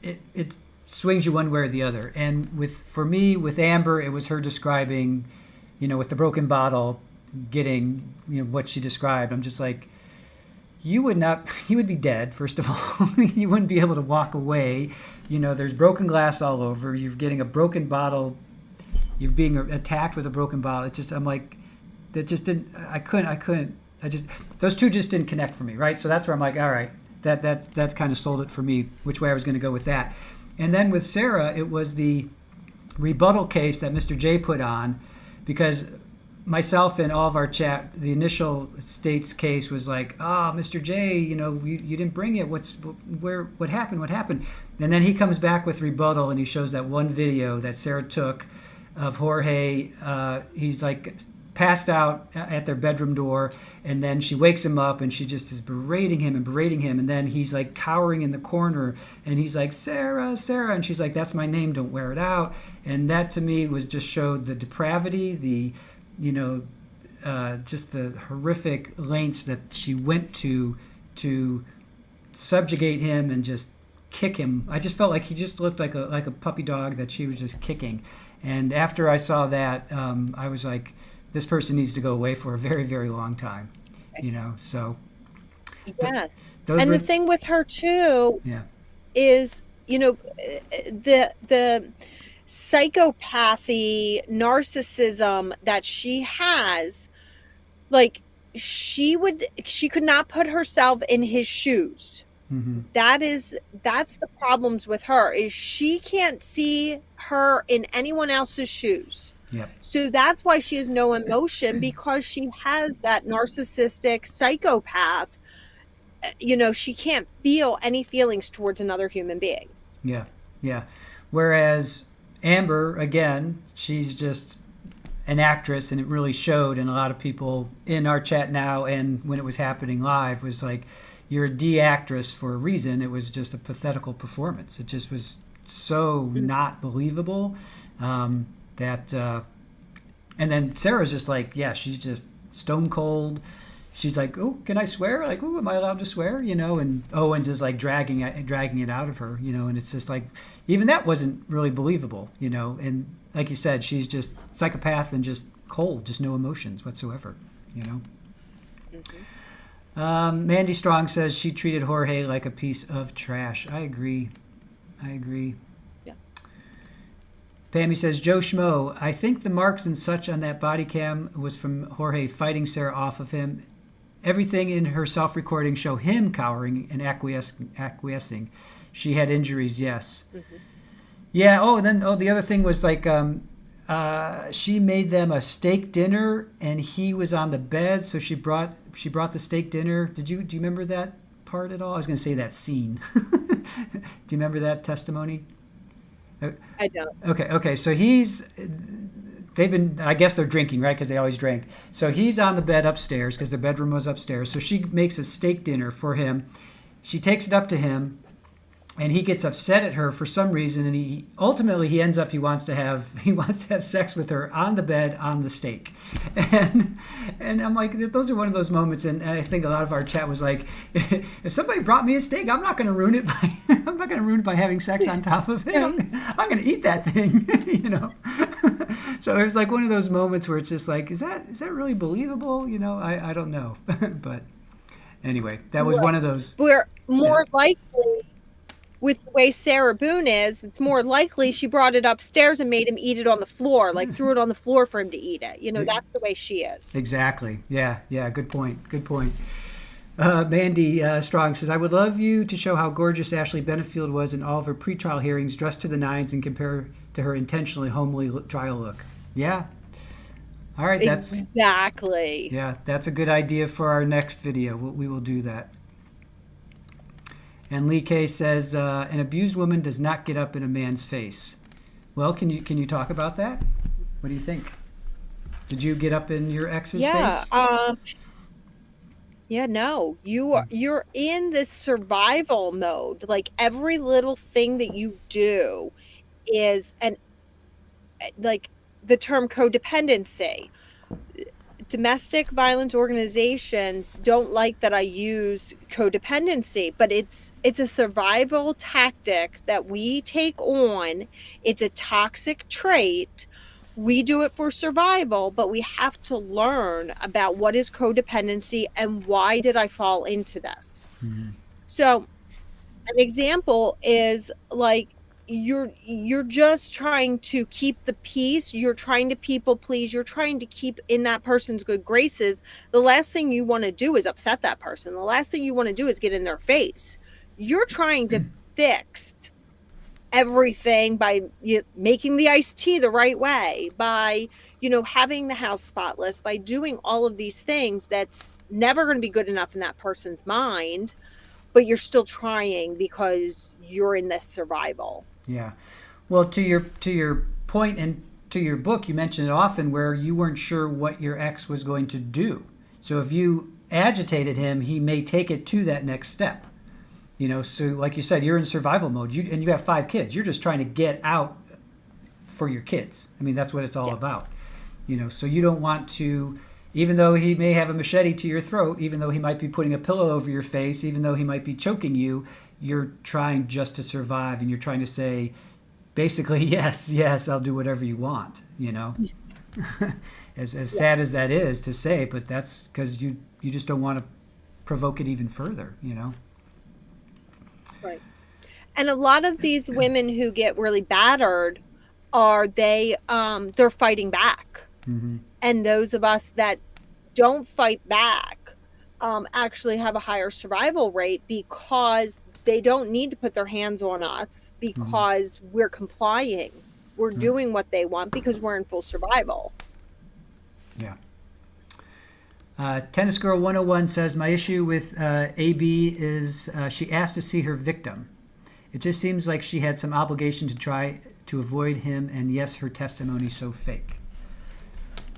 [SPEAKER 1] it swings you one way or the other. And for me, with Amber, it was her describing, you know, with the broken bottle, getting, you know, what she described. I'm just like, you would be dead, first of all. You wouldn't be able to walk away. You know, there's broken glass all over. You're getting a broken bottle. You're being attacked with a broken bottle. It just, I'm like, that just didn't, I couldn't, those two just didn't connect for me, right? So that's where I'm like, all right, that kind of sold it for me, which way I was going to go with that. And then with Sarah, it was the rebuttal case that Mr. J put on, because myself and all of our chat, the initial state's case was like, Mr. J, you know, you didn't bring it. What happened? And then he comes back with rebuttal, and he shows that one video that Sarah took of Jorge. He's like passed out at their bedroom door, and then she wakes him up, and she just is berating him, and then he's like cowering in the corner, and he's like, Sarah, and she's like, that's my name, don't wear it out. And that to me was just showed the depravity, the, you know, just the horrific lengths that she went to subjugate him and just kick him. I just felt like he just looked like a puppy dog that she was just kicking. And after I saw that, I was like, this person needs to go away for a very, very long time, you know. So
[SPEAKER 2] yes. And the thing with her too,
[SPEAKER 1] yeah,
[SPEAKER 2] is, you know, the psychopathy, narcissism that she has, like she could not put herself in his shoes.
[SPEAKER 1] Mm-hmm.
[SPEAKER 2] That's the problems with her, is she can't see her in anyone else's shoes.
[SPEAKER 1] Yep.
[SPEAKER 2] So that's why she has no emotion, because she has that narcissistic psychopath. You know, she can't feel any feelings towards another human being.
[SPEAKER 1] Yeah, yeah. Whereas Amber, again, she's just an actress, and it really showed. And a lot of people in our chat now, and when it was happening live, was like, you're a D actress for a reason. It was just a pathetical performance. It just was so not believable. And then Sarah's just like, yeah, she's just stone cold. She's like, oh, can I swear? Like, oh, am I allowed to swear? You know, and Owens is like dragging it out of her, you know, and it's just like, even that wasn't really believable, you know. And like you said, she's just psychopath and just cold, just no emotions whatsoever, you know. Mm-hmm. Mandy Strong says she treated Jorge like a piece of trash. I agree. Pammy says, Joe Schmo, I think the marks and such on that body cam was from Jorge fighting Sarah off of him. Everything in her self-recording show him cowering and acquiescing. She had injuries, yes. Mm-hmm. Yeah, the other thing was like she made them a steak dinner and he was on the bed, so she brought the steak dinner. Do you remember that part at all? I was going to say that scene. Do you remember that testimony?
[SPEAKER 2] I don't.
[SPEAKER 1] Okay. So I guess they're drinking, right? Because they always drank. So he's on the bed upstairs because their bedroom was upstairs. So she makes a steak dinner for him. She takes it up to him, and he gets upset at her for some reason. And he ends up he wants to have sex with her on the bed on the steak. And I'm like, those are one of those moments. And I think a lot of our chat was like, if somebody brought me a steak, I'm not going to ruin it by having sex on top of it. I'm going to eat that thing, you know. So it was like one of those moments where it's just like, is that really believable? You know, I don't know. But anyway, that was one of those.
[SPEAKER 2] We're more likely, with the way Sarah Boone is, it's more likely she brought it upstairs and made him eat it on the floor, like threw it on the floor for him to eat it. You know, that's the way she is.
[SPEAKER 1] Exactly. Yeah. Good point. Mandy Strong says, I would love you to show how gorgeous Ashley Benefield was in all of her pretrial hearings, dressed to the nines, and compare to her intentionally homely trial look. Yeah. All right.
[SPEAKER 2] Exactly.
[SPEAKER 1] Yeah, that's a good idea for our next video. We will do that. And Lee K says, an abused woman does not get up in a man's face. Well, can you talk about that? What do you think? Did you get up in your ex's face?
[SPEAKER 2] Yeah, no. You're in this survival mode. Like every little thing that you do is like the term codependency. Domestic violence organizations don't like that I use codependency, but it's a survival tactic that we take on. It's a toxic trait. We do it for survival, but we have to learn about what is codependency and why did I fall into this. Mm-hmm. So an example is like you're just trying to keep the peace, you're trying to people please, you're trying to keep in that person's good graces. The last thing you want to do is upset that person. The last thing you want to do is get in their face. You're trying to fix everything by making the iced tea the right way, by having the house spotless, by doing all of these things. That's never going to be good enough in that person's mind, but you're still trying because you're in this survival.
[SPEAKER 1] Yeah. Well, to your point and to your book, you mentioned it often where you weren't sure what your ex was going to do. So if you agitated him, he may take it to that next step. So like you said, you're in survival mode. And you have 5 kids. You're just trying to get out for your kids. I mean, that's what it's all about. So you don't want to, even though he may have a machete to your throat, even though he might be putting a pillow over your face, even though he might be choking you, you're trying just to survive, and you're trying to say, basically, yes, I'll do whatever you want, as sad as that is to say, but that's because you just don't want to provoke it even further,
[SPEAKER 2] Right. And a lot of these women who get really battered they're fighting back. Mm-hmm. And those of us that don't fight back actually have a higher survival rate because they don't need to put their hands on us because we're complying. We're doing what they want because we're in full survival.
[SPEAKER 1] Yeah. Tennis Girl 101 says, my issue with AB is she asked to see her victim. It just seems like she had some obligation to try to avoid him, and yes, her testimony's so fake.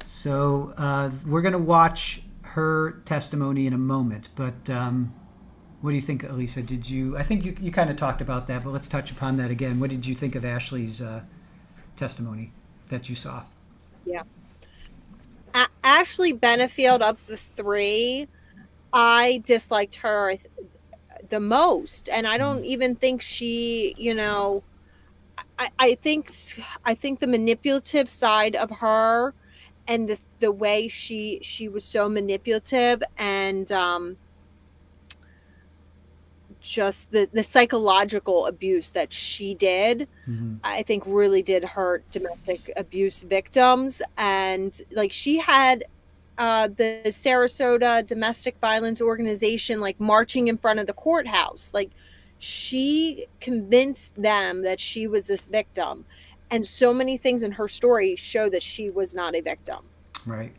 [SPEAKER 1] So we're going to watch her testimony in a moment, but what do you think, Alisa? I think you kind of talked about that, but let's touch upon that again. What did you think of Ashley's testimony that you saw?
[SPEAKER 2] Yeah. Ashley Benefield, of the 3, I disliked her the most, and I don't even think she, I think the manipulative side of her and the way she was so manipulative and just the psychological abuse that she did, I think really did hurt domestic abuse victims. And like she had the Sarasota Domestic Violence Organization like marching in front of the courthouse. Like she convinced them that she was this victim. And so many things in her story show that she was not a victim.
[SPEAKER 1] Right.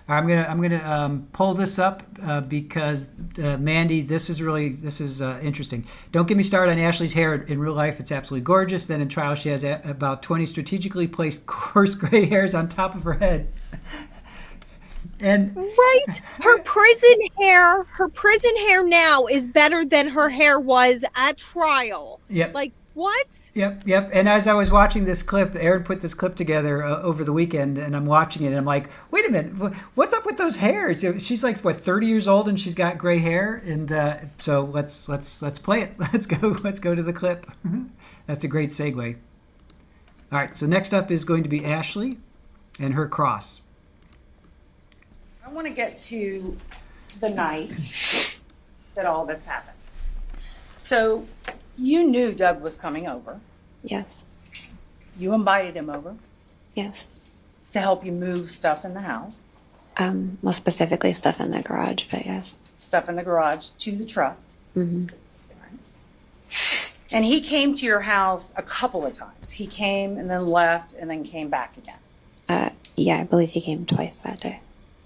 [SPEAKER 1] I'm gonna pull this up because Mandy, this is interesting. Don't get me started on Ashley's hair. In real life, it's absolutely gorgeous. Then in trial, she has about 20 strategically placed coarse gray hairs on top of her head. And
[SPEAKER 2] right, her prison hair now is better than her hair was at trial.
[SPEAKER 1] Yep.
[SPEAKER 2] Like what?
[SPEAKER 1] Yep. And as I was watching this clip, Aaron put this clip together over the weekend, and I'm watching it, and I'm like, wait a minute, what's up with those hairs? She's like, what, 30 years old, and she's got gray hair, and so let's play it. Let's go to the clip. That's a great segue. All right, so next up is going to be Ashley and her cross.
[SPEAKER 9] I want to get to the night that all this happened. So you knew Doug was coming over.
[SPEAKER 10] Yes.
[SPEAKER 9] You invited him over
[SPEAKER 10] Yes.
[SPEAKER 9] to help you move stuff in the house,
[SPEAKER 10] Well, specifically stuff in the garage, but yes.
[SPEAKER 9] stuff in the garage to the truck.
[SPEAKER 10] Mm-hmm.
[SPEAKER 9] And he came to your house a couple of times. He came and then left and then came back again.
[SPEAKER 10] Yeah, I believe he came twice that day.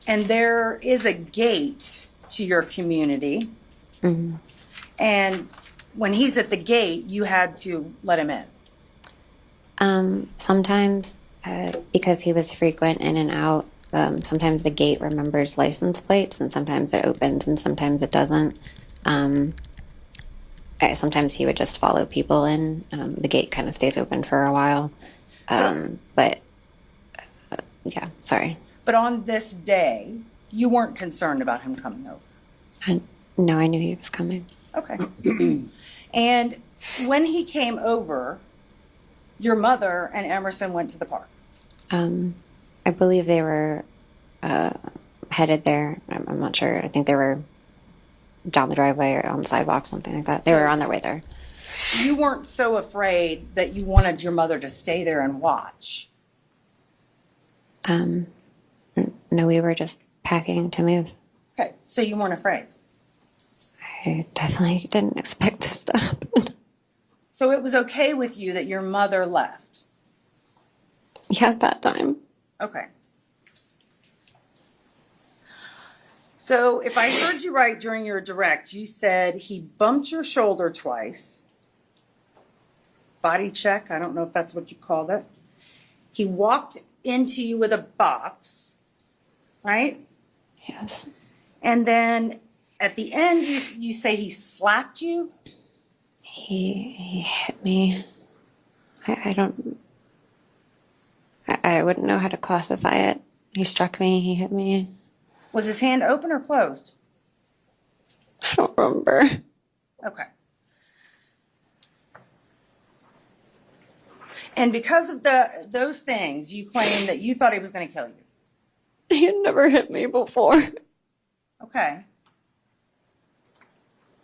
[SPEAKER 9] And there is a gate to your community.
[SPEAKER 10] Mm-hmm.
[SPEAKER 9] And when he's at the gate, you had to let him in.
[SPEAKER 10] Sometimes, because he was frequent in and out, sometimes the gate remembers license plates, and sometimes it opens, and sometimes it doesn't. Sometimes he would just follow people in. The gate kind of stays open for a while. But, yeah, sorry.
[SPEAKER 9] But on this day, you weren't concerned about him coming over.
[SPEAKER 10] No, I knew he was coming.
[SPEAKER 9] Okay. And when he came over, your mother and Emerson went to the park.
[SPEAKER 10] I believe they were headed there. I'm not sure. I think they were down the driveway or on the sidewalk, something like that. They were on their way there.
[SPEAKER 9] You weren't so afraid that you wanted your mother to stay there and watch.
[SPEAKER 10] No, we were just packing to move.
[SPEAKER 9] Okay, so you weren't afraid.
[SPEAKER 10] I definitely didn't expect this to happen.
[SPEAKER 9] So it was okay with you that your mother left.
[SPEAKER 10] Yeah, at that time.
[SPEAKER 9] Okay. So if I heard you right during your direct, you said he bumped your shoulder twice. Body check, I don't know if that's what you called it. He walked into you with a box, right?
[SPEAKER 10] Yes.
[SPEAKER 9] And then at the end, you say he slapped you?
[SPEAKER 10] He hit me. I wouldn't know how to classify it. He struck me, he hit me.
[SPEAKER 9] Was his hand open or closed?
[SPEAKER 10] I don't remember.
[SPEAKER 9] Okay. And because of those things, you claim that you thought he was going to kill you.
[SPEAKER 10] He had never hit me before.
[SPEAKER 9] Okay.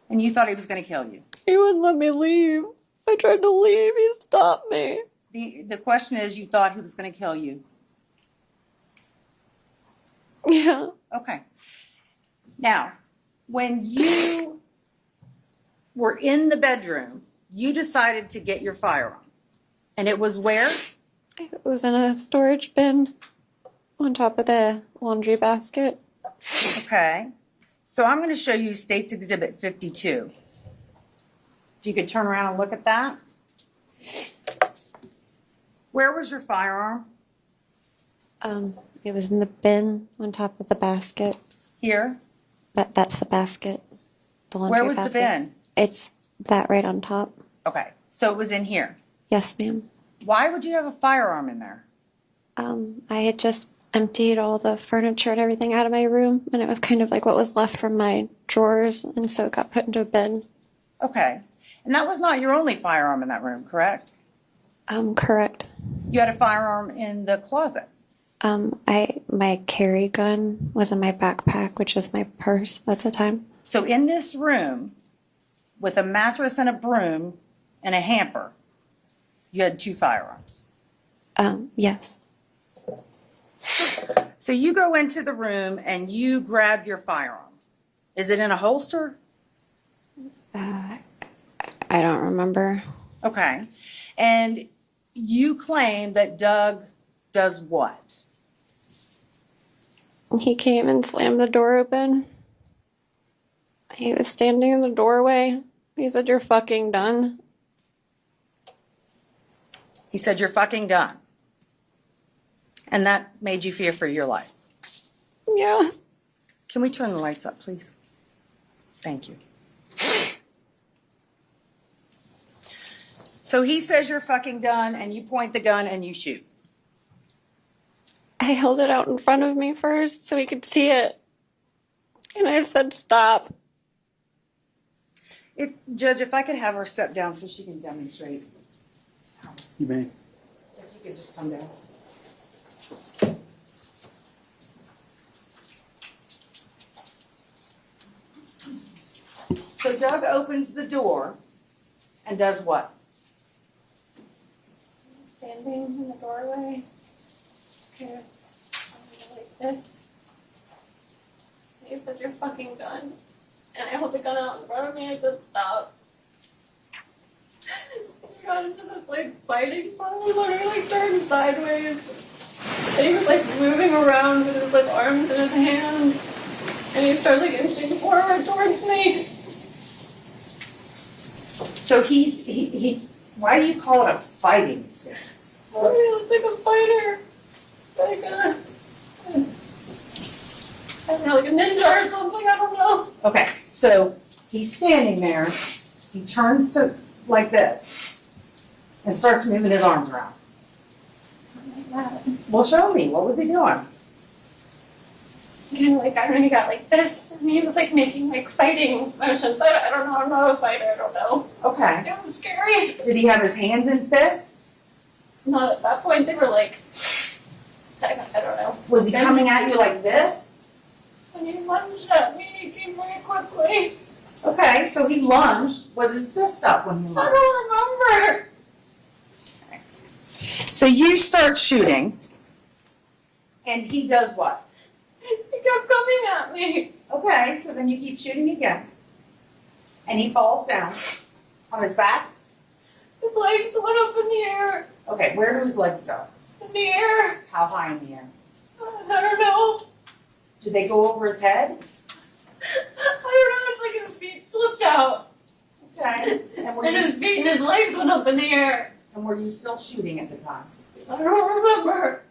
[SPEAKER 9] And you thought he was going to kill you.
[SPEAKER 10] He wouldn't let me leave. I tried to leave. He stopped me.
[SPEAKER 9] The question is, you thought he was going to kill you.
[SPEAKER 10] Yeah.
[SPEAKER 9] Okay. Now, when you were in the bedroom, you decided to get your firearm. And it was where?
[SPEAKER 10] It was in a storage bin on top of the laundry basket.
[SPEAKER 9] Okay. So I'm going to show you State's Exhibit 52. If you could turn around and look at that. Where was your firearm?
[SPEAKER 10] It was in the bin on top of the basket.
[SPEAKER 9] Here?
[SPEAKER 10] That's the basket. The laundry
[SPEAKER 9] Where was the
[SPEAKER 10] basket.
[SPEAKER 9] bin?
[SPEAKER 10] It's that right on top.
[SPEAKER 9] Okay. So it was in here.
[SPEAKER 10] Yes, ma'am.
[SPEAKER 9] Why would you have a firearm in there?
[SPEAKER 10] I had just emptied all the furniture and everything out of my room, and it was kind of like what was left from my drawers, and so it got put into a bin.
[SPEAKER 9] Okay. And that was not your only firearm in that room, correct?
[SPEAKER 10] Correct.
[SPEAKER 9] You had a firearm in the closet.
[SPEAKER 10] My carry gun was in my backpack, which was my purse at the time.
[SPEAKER 9] So in this room, with a mattress and a broom and a hamper, you had 2 firearms.
[SPEAKER 10] Yes.
[SPEAKER 9] So you go into the room and you grab your firearm. Is it in a holster?
[SPEAKER 10] I don't remember.
[SPEAKER 9] Okay. And you claim that Doug does what?
[SPEAKER 10] He came and slammed the door open. He was standing in the doorway. He said, "You're fucking done."
[SPEAKER 9] He said, "You're fucking done." And that made you fear for your life.
[SPEAKER 10] Yeah.
[SPEAKER 9] Can we turn the lights up, please? Thank you. So he says you're fucking done, and you point the gun and you shoot.
[SPEAKER 10] I held it out in front of me first so he could see it. And I said, "Stop."
[SPEAKER 9] Judge, if I could have her step down so she can demonstrate.
[SPEAKER 4] You may.
[SPEAKER 9] If you could just come down. So Doug opens the door and does what?
[SPEAKER 10] Standing in the doorway. Kind of like this. He said, "You're fucking done." And I held the gun out in front of me. I said, "Stop." We got into this like fighting part. We literally like turned sideways. And he was like moving around with his like arms in his hands. And he started like inching forward towards me.
[SPEAKER 9] So he why do you call it a fighting stance?
[SPEAKER 10] He looked like a fighter. Like I don't know, like a ninja or something, I don't know.
[SPEAKER 9] Okay, so he's standing there, he turns to like this and starts moving his arms around.
[SPEAKER 10] Like that.
[SPEAKER 9] Well, show me, what was he doing?
[SPEAKER 10] Kind of like, I don't know, he got like this, and he was like making like fighting motions. I don't know, I'm not a fighter, I don't know.
[SPEAKER 9] Okay.
[SPEAKER 10] It was scary.
[SPEAKER 9] Did he have his hands in fists?
[SPEAKER 10] Not at that point, they were like, I don't know.
[SPEAKER 9] Was he coming at you like this?
[SPEAKER 10] When he lunged at me, he came very quickly.
[SPEAKER 9] Okay, so he lunged. Was his fist up when he
[SPEAKER 10] I
[SPEAKER 9] lunged?
[SPEAKER 10] don't remember.
[SPEAKER 9] So you start shooting, and he does what?
[SPEAKER 10] He kept coming at me.
[SPEAKER 9] Okay, so then you keep shooting again. And he falls down on his back.
[SPEAKER 10] His legs went up in the air.
[SPEAKER 9] Okay, where do his legs go?
[SPEAKER 10] In the air.
[SPEAKER 9] How high in the air?
[SPEAKER 10] I don't know.
[SPEAKER 9] Did they go over his head?
[SPEAKER 10] I don't know, it's like his feet slipped out.
[SPEAKER 9] Okay.
[SPEAKER 10] And his feet and his legs went up in the air.
[SPEAKER 9] And were you still shooting at the time?
[SPEAKER 10] I don't remember.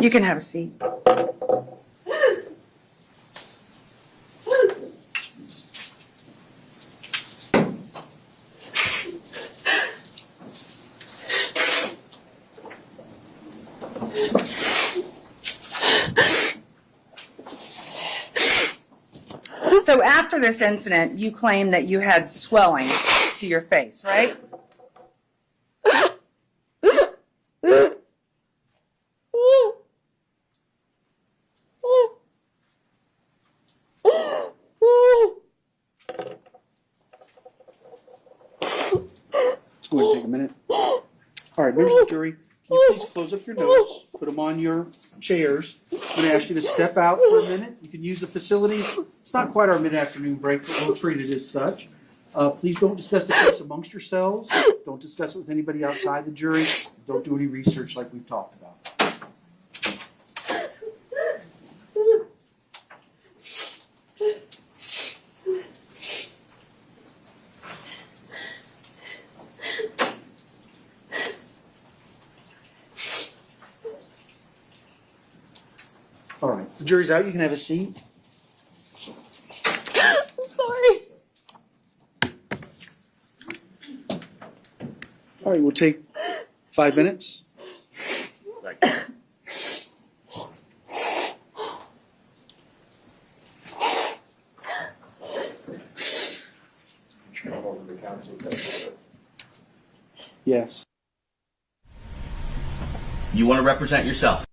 [SPEAKER 9] You can have a seat. So after this incident, you claim that you had swelling to your face, right?
[SPEAKER 11] It's going to take a minute. All right, members of the jury, can you please close up your notes, put them on your chairs. I'm going to ask you to step out for a minute. You can use the facilities. It's not quite our mid-afternoon break, but we'll treat it as such. Please don't discuss the case amongst yourselves. Don't discuss it with anybody outside the jury. Don't do any research like we've talked about. All right, the jury's out. You can have a seat.
[SPEAKER 10] I'm sorry.
[SPEAKER 11] All right, we'll take 5 minutes. Yes.
[SPEAKER 3] You want to represent yourself?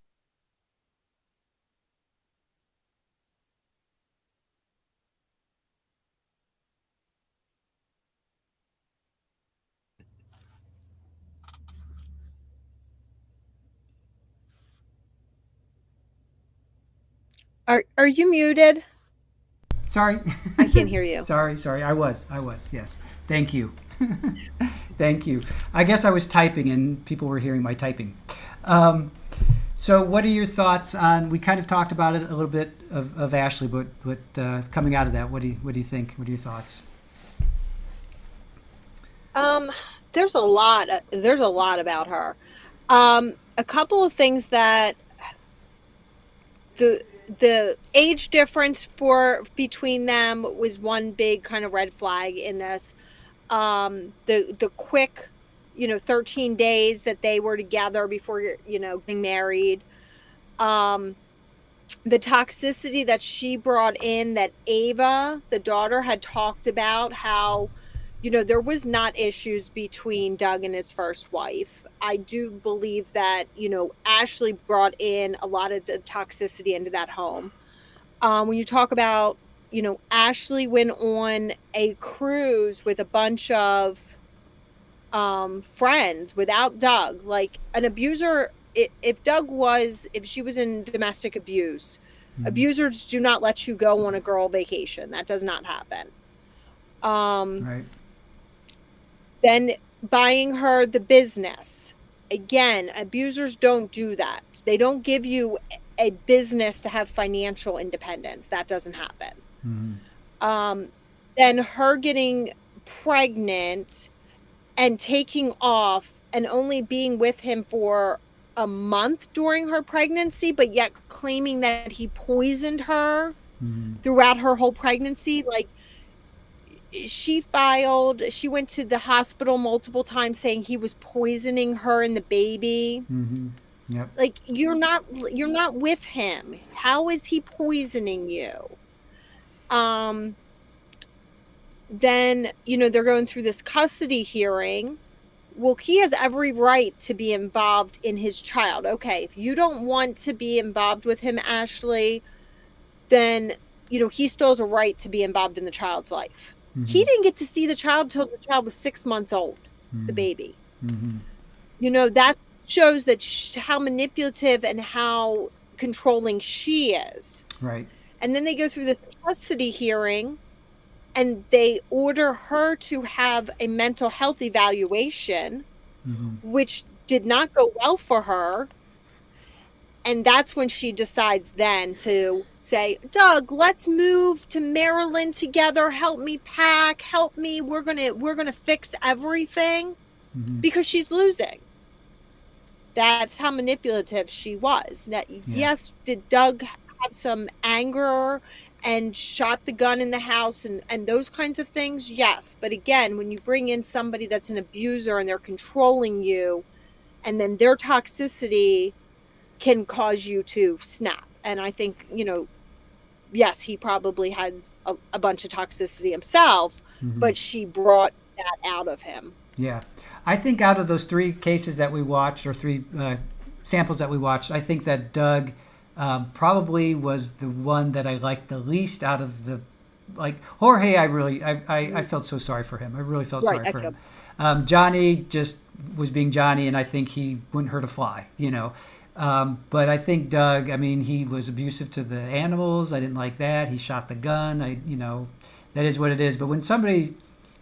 [SPEAKER 2] Are you muted?
[SPEAKER 1] Sorry.
[SPEAKER 2] I can't hear you.
[SPEAKER 1] Sorry. I was. Yes. Thank you. Thank you. I guess I was typing and people were hearing my typing. So what are your thoughts on, we kind of talked about it a little bit of Ashley, but coming out of that, what do you think? What are your thoughts?
[SPEAKER 2] There's a lot about her. A couple of things that the age difference between them was one big kind of red flag in this. The quick, 13 days that they were together before, getting married. The toxicity that she brought in, that Ava, the daughter, had talked about, how, there was not issues between Doug and his first wife. I do believe that, Ashley brought in a lot of the toxicity into that home. When you talk about, Ashley went on a cruise with a bunch of friends without Doug. Like, an abuser, if she was in domestic abuse, abusers do not let you go on a girl vacation. That does not happen.
[SPEAKER 1] Right.
[SPEAKER 2] Then buying her the business. Again, abusers don't do that. They don't give you a business to have financial independence. That doesn't happen.
[SPEAKER 1] Mm-hmm.
[SPEAKER 2] Then her getting pregnant and taking off and only being with him for a month during her pregnancy, but yet claiming that he poisoned her throughout her whole pregnancy. Like, she went to the hospital multiple times saying he was poisoning her and the baby.
[SPEAKER 1] Mm-hmm. Yep.
[SPEAKER 2] Like, you're not with him. How is he poisoning you? Then, they're going through this custody hearing. Well, he has every right to be involved in his child. Okay, if you don't want to be involved with him, Ashley, then, he still has a right to be involved in the child's life. Mm-hmm. He didn't get to see the child until the child was 6 months old, the baby. Mm-hmm. That shows that how manipulative and how controlling she is.
[SPEAKER 1] Right.
[SPEAKER 2] And then they go through this custody hearing and they order her to have a mental health evaluation, which did not go well for her. And that's when she decides then to say, Doug, let's move to Maryland together. Help me pack. Help me. We're gonna fix everything, because she's losing. That's how manipulative she was. Now, yes, did Doug have some anger and shot the gun in the house and those kinds of things? Yes. But again, when you bring in somebody that's an abuser and they're controlling you, and then their toxicity can cause you to snap. And I think, yes, he probably had a bunch of toxicity himself, but she brought that out of him.
[SPEAKER 1] Yeah. I think out of those 3 cases that we watched, or 3 samples that we watched, I think that Doug probably was the one that I liked the least out of the, like, Jorge, I felt so sorry for him. I really felt sorry for him. Johnny just was being Johnny, and I think he wouldn't hurt a fly, but I think Doug, he was abusive to the animals. I didn't like that. He shot the gun. That is what it is. But when somebody,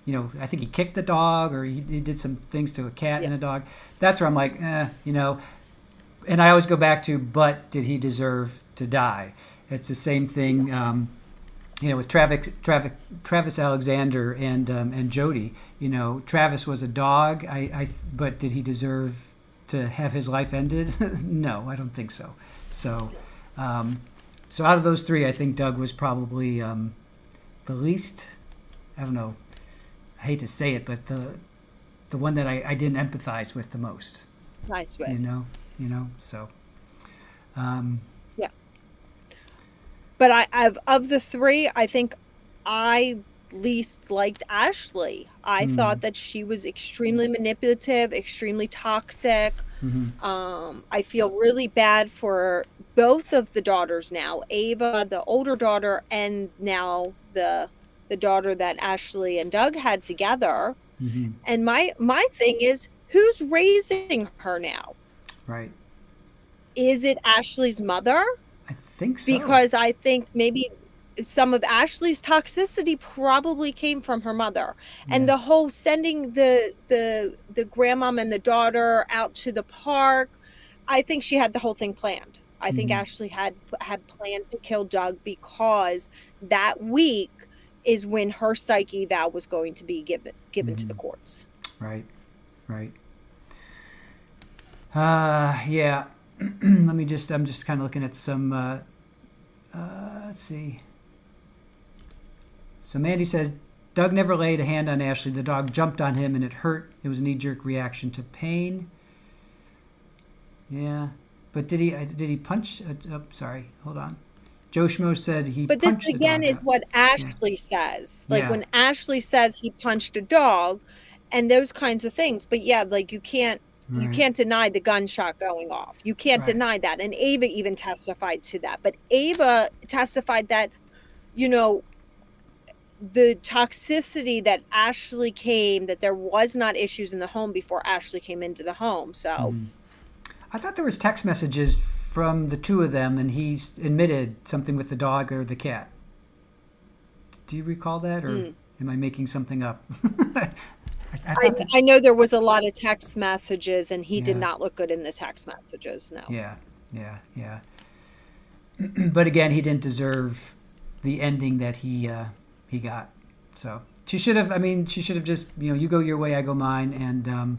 [SPEAKER 1] I think he kicked the dog, or he did some things to a cat and a dog. That's where I'm like, And I always go back to, but did he deserve to die? It's the same thing, with Travis Alexander and Jody. Travis was a dog. But did he deserve to have his life ended? No, I don't think so. So out of those 3, I think Doug was probably the least. I don't know. I hate to say it, but the one that I didn't empathize with the most.
[SPEAKER 2] Nice way.
[SPEAKER 1] So.
[SPEAKER 2] Yeah. But of the 3, I think I least liked Ashley. I thought that she was extremely manipulative, extremely toxic. I feel really bad for both of the daughters now, Ava, the older daughter, and now the daughter that Ashley and Doug had together. And my thing is, who's raising her now?
[SPEAKER 1] Right.
[SPEAKER 2] Is it Ashley's mother?
[SPEAKER 1] think so.
[SPEAKER 2] because I think maybe some of Ashley's toxicity probably came from her mother, and the whole sending the grandmom and the daughter out to the park. I think she had the whole thing planned. I think Ashley had planned to kill Doug because that week is when her psych eval was going to be given to the courts.
[SPEAKER 1] Right. Yeah. I'm just kind of looking at some, let's see. So Mandy says, Doug never laid a hand on Ashley. The dog jumped on him and it hurt. It was a knee-jerk reaction to pain. Yeah. But did he punch? Sorry, hold on. Joe Schmo said he
[SPEAKER 2] But
[SPEAKER 1] punched
[SPEAKER 2] this
[SPEAKER 1] the
[SPEAKER 2] again
[SPEAKER 1] dog
[SPEAKER 2] is
[SPEAKER 1] out.
[SPEAKER 2] what Ashley says. Like
[SPEAKER 1] Yeah.
[SPEAKER 2] when Ashley says he punched a dog and those kinds of things. But yeah, like you can't deny the gunshot going off. You can't
[SPEAKER 1] Right.
[SPEAKER 2] deny that. And Ava even testified to that. But Ava testified that, the toxicity that Ashley came, that there was not issues in the home before Ashley came into the home. So
[SPEAKER 1] I thought there was text messages from the two of them, and he's admitted something with the dog or the cat. Do you recall that, or am I making something up? I thought that,
[SPEAKER 2] I know there was a lot of text messages, and he did
[SPEAKER 1] Yeah.
[SPEAKER 2] not look good in the text messages. No.
[SPEAKER 1] yeah. But again, he didn't deserve the ending that he got. So she should have. I mean, she should have just, you go your way, I go mine, and